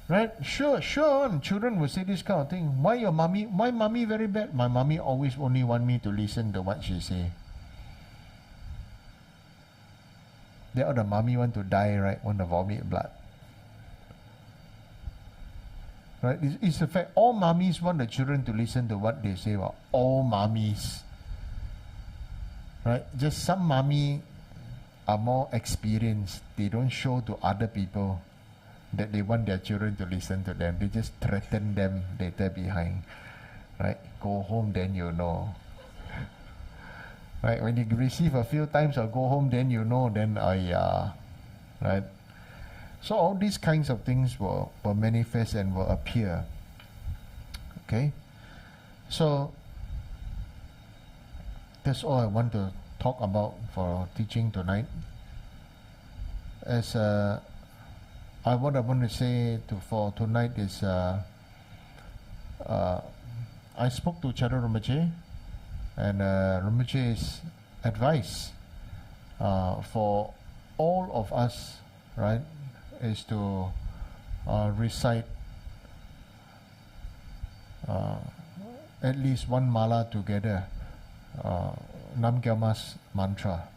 Right? Sure. Children will say this kind of thing. Why mommy very bad? My mommy always only want me to listen to what she say. The other mommy want to die, right? Want to vomit blood. Right? It's a fact. All mommies want the children to listen to what they say. About all mommies. Right? Just some mommy are more experienced. They don't show to other people that they want their children to listen to them. They just threaten them later behind. Right? Go home, then you know. Right? When you receive a few times or go home, then you know, then right? So all these kinds of things will manifest and will appear. Okay? So that's all I want to talk about for teaching tonight. As what I want to say for tonight is, I spoke to Chara Rinpoche, and Rinpoche's advice for all of us, right, is to recite at least one mala together, Nam Gyalma's mantra,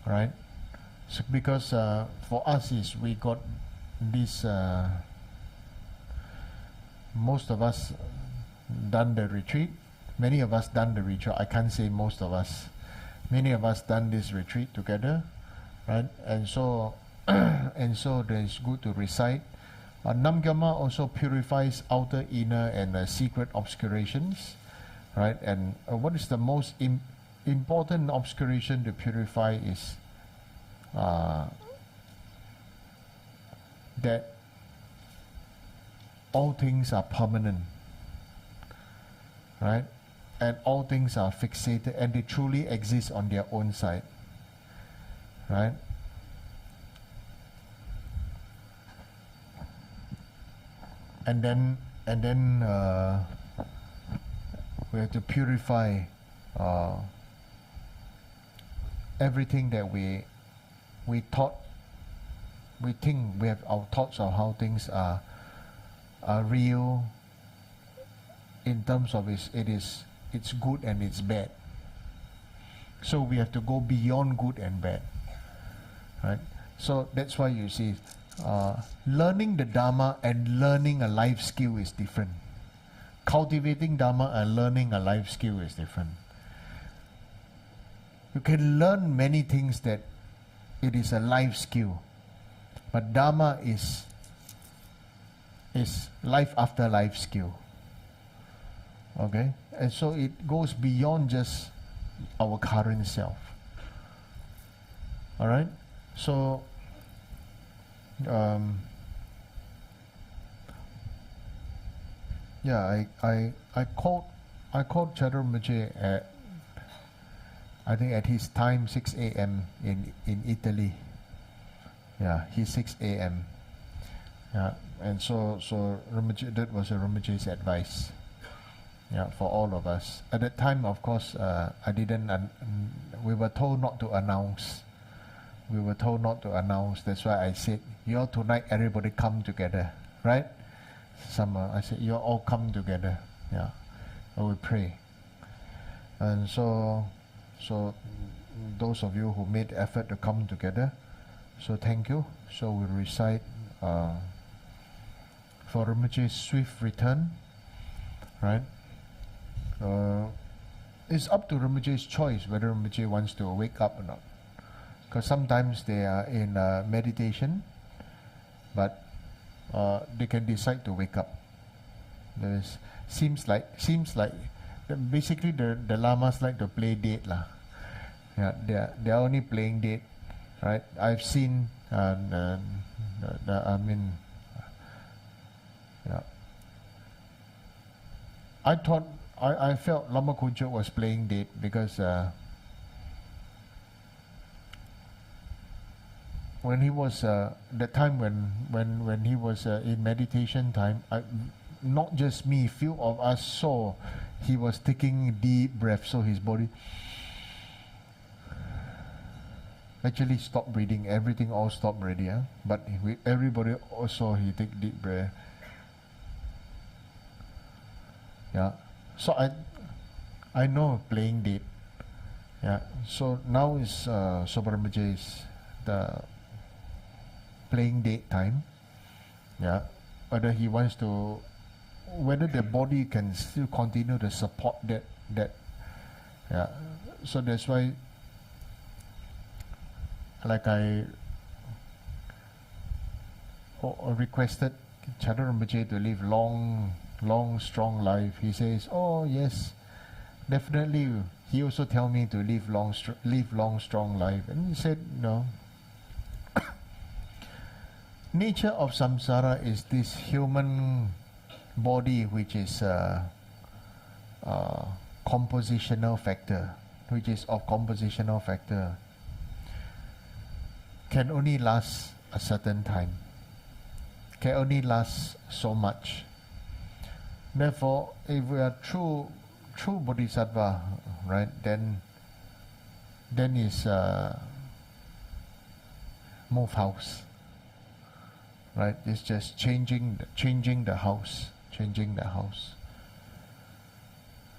right? So because for us is we got this, most of us done the retreat, many of us done the retreat, I can't say most of us, many of us done this retreat together, right? And so, and so it's good to recite. Nam Gyalma also purifies outer, inner, and secret obscurations, right? And what is the most important obscuration to purify is that all things are permanent, right? And all things are fixated, and they truly exist on their own side, right? And then we have to purify everything that we thought, we think, we have our thoughts of how things are real in terms of it's good and it's bad. So we have to go beyond good and bad, right? So that's why you see learning the Dharma and learning a life skill is different. Cultivating Dharma and learning a life skill is different. You can learn many things that it is a life skill, but Dharma is life after life skill. Okay? And so it goes beyond just our current self. Alright? So yeah, I called Chadar Rinpoche at, I think at his time 6 a.m. in Italy. Yeah, he's 6 a.m. Yeah, and so Rinpoche, that was Rinpoche's advice. Yeah, for all of us. At that time, of course, I didn't. We were told not to announce. We were told not to announce. That's why I said, "You all tonight, everybody come together, right?" I said, "You all come together." Yeah, and we pray. And so those of you who made effort to come together, so thank you. So we recite for Rinpoche's swift return, right? It's up to Rinpoche's choice whether Rinpoche wants to wake up or not. Because sometimes they are in meditation, but they can decide to wake up. Seems like basically the lamas like to play date lah. Yeah, they're only playing date, right? I've seen yeah. I felt Lama Kuncho was playing date because when he was the time when he was in meditation time, not just me, few of us saw he was taking deep breath, so his body actually stopped breathing. Everything all stopped already, huh? But everybody also he take deep breath. Yeah. So I know playing date. Yeah. So now is Sopa Rinpoche's the playing date time. Yeah. Whether he wants to, whether the body can still continue to support that. Yeah. So that's why, like I requested Chadar Rinpoche to live long, strong life. He says, "Oh yes, definitely." He also tell me to live long, strong life. And he said, "No. Nature of samsara is this human body, which is compositional factor, which is of compositional factor, can only last a certain time, can only last so much. Therefore, if we are true bodhisattva, right, then is move house, right? It's just changing the house.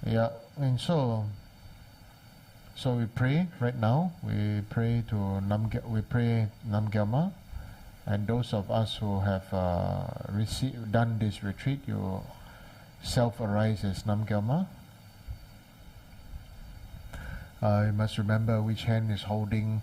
Yeah, and so we pray right now. We pray to Nam Gyalma, and those of us who have done this retreat, you self-arise as Nam Gyalma. You must remember which hand is holding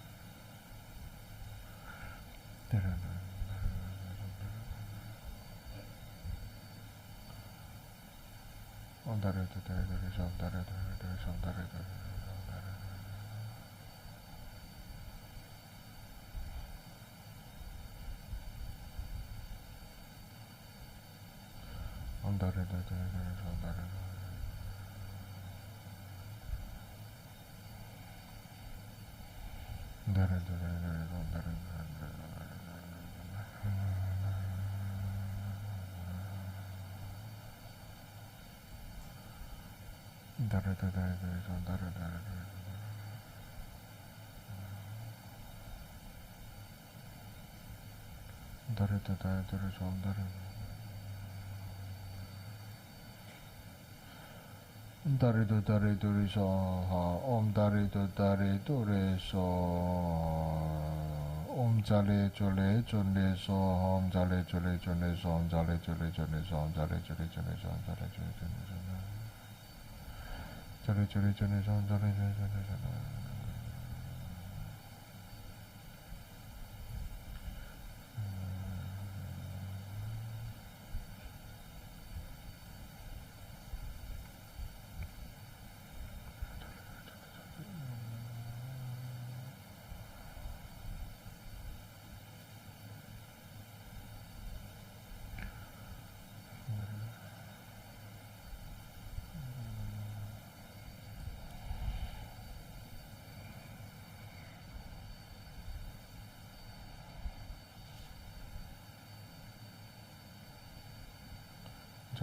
Dari tu dari tu som dari. Dari tu so ha om dari tu so om jale chole chole so om jale chole chole so om jale chole chole so om jale chole chole so om jale chole chole so jale chole chole so om jale chole chole so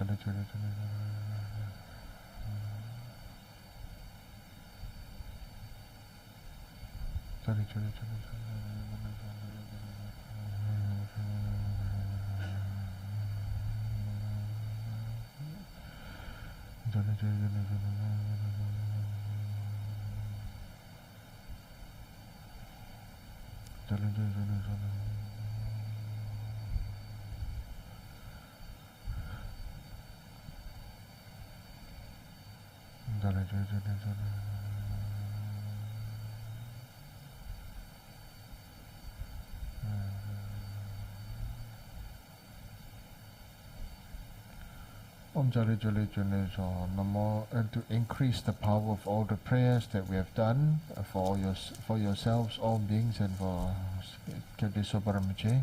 jale chole chole jale chole chole jale Om Jale Jale Jale so Namo, and to increase the power of all the prayers that we have done for yourselves, all beings, and for Kyode Sobaramche,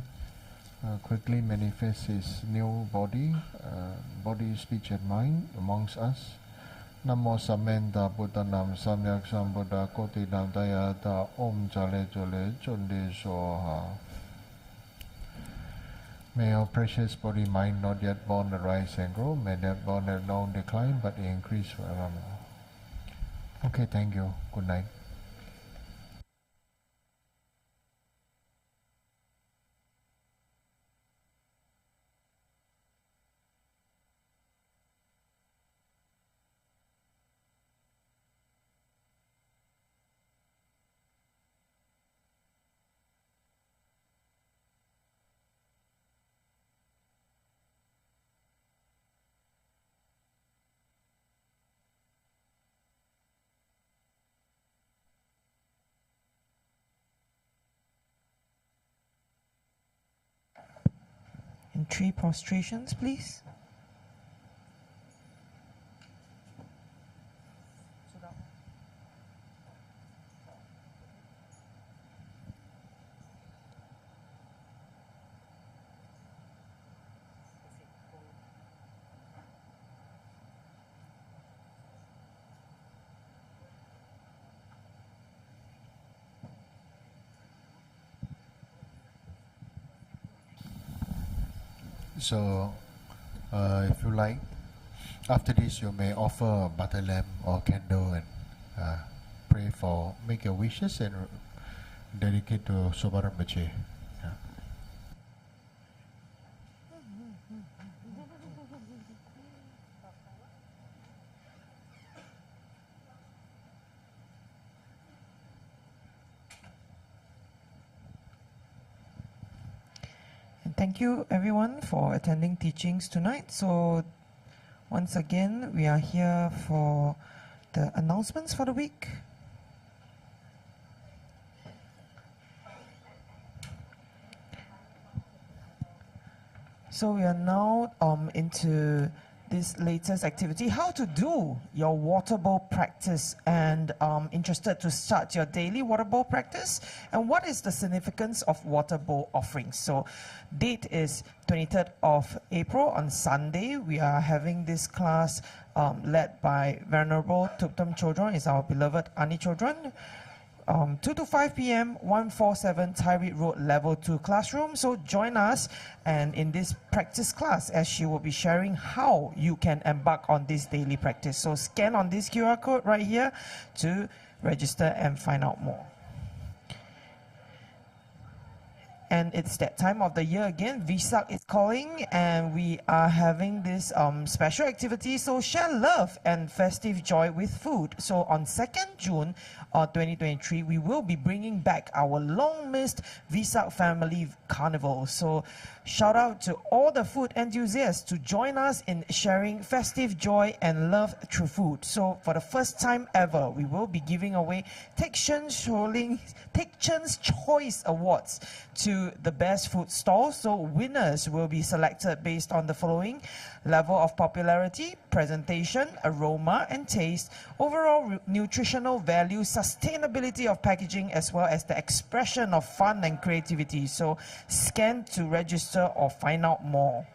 quickly manifest his new body, body, speech, and mind amongst us. Namo Samenta Buddhanam Samyak Sambuddha Koti Nam Dayata Om Jale Jale Jale so May our precious body, mind, not yet born, arise and grow. May that born and long decline, but increase forevermore. Okay, thank you. Good night. In 3 prostrations, please. So, if you like, after this you may offer a butter lamp or candle and pray for, make your wishes and dedicate to Sobaramche. Thank you everyone for attending teachings tonight. So once again, we are here for the announcements for the week. So we are now into this latest activity, how to do your water bowl practice, and interested to start your daily water bowl practice, and what is the significance of water bowl offerings. So date is 23rd of April on Sunday. We are having this class led by Venerable Tuptam Chodron, is our beloved Ani Chodron. 2 to 5 p.m., 147 Tyree Road, Level 2 classroom. So join us and in this practice class, as she will be sharing how you can embark on this daily practice. So scan on this QR code right here to register and find out more. And it's that time of the year again. Vesak is calling, and we are having this special activity. So share love and festive joy with food. So on 2nd June 2023, we will be bringing back our long-missed Vesak Family Carnival. So shout out to all the food enthusiasts to join us in sharing festive joy and love through food. So for the first time ever, we will be giving away Take Turns Choice Awards to the best food stalls. So winners will be selected based on the following: level of popularity, presentation, aroma and taste, overall nutritional value, sustainability of packaging, as well as the expression of fun and creativity. So scan to register or find out more.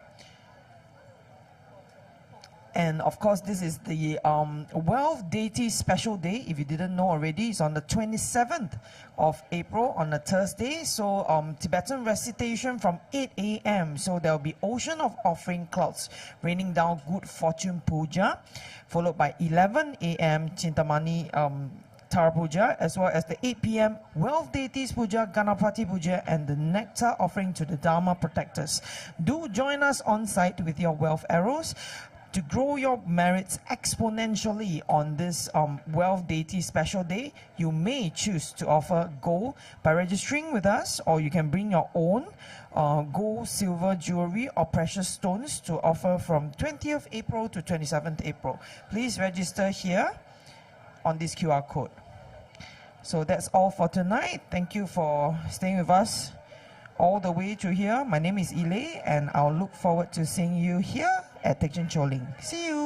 And of course, this is the Wealth Deity Special Day. If you didn't know already, it's on the 27th of April on a Thursday. So Tibetan recitation from 8 a.m. So there will be ocean of offering clouds raining down good fortune puja, followed by 11 a.m. Chintamani Tara Puja, as well as the 8 p.m. Wealth Deities Puja, Ganapati Puja, and the nectar offering to the Dharma protectors. Do join us on site with your wealth arrows to grow your merits exponentially on this Wealth Deity Special Day. You may choose to offer gold by registering with us, or you can bring your own gold, silver jewelry or precious stones to offer from 20th April to 27th April. Please register here on this QR code. So that's all for tonight. Thank you for staying with us all the way to here. My name is Ile, and I'll look forward to seeing you here at Tekchen Choling. See you.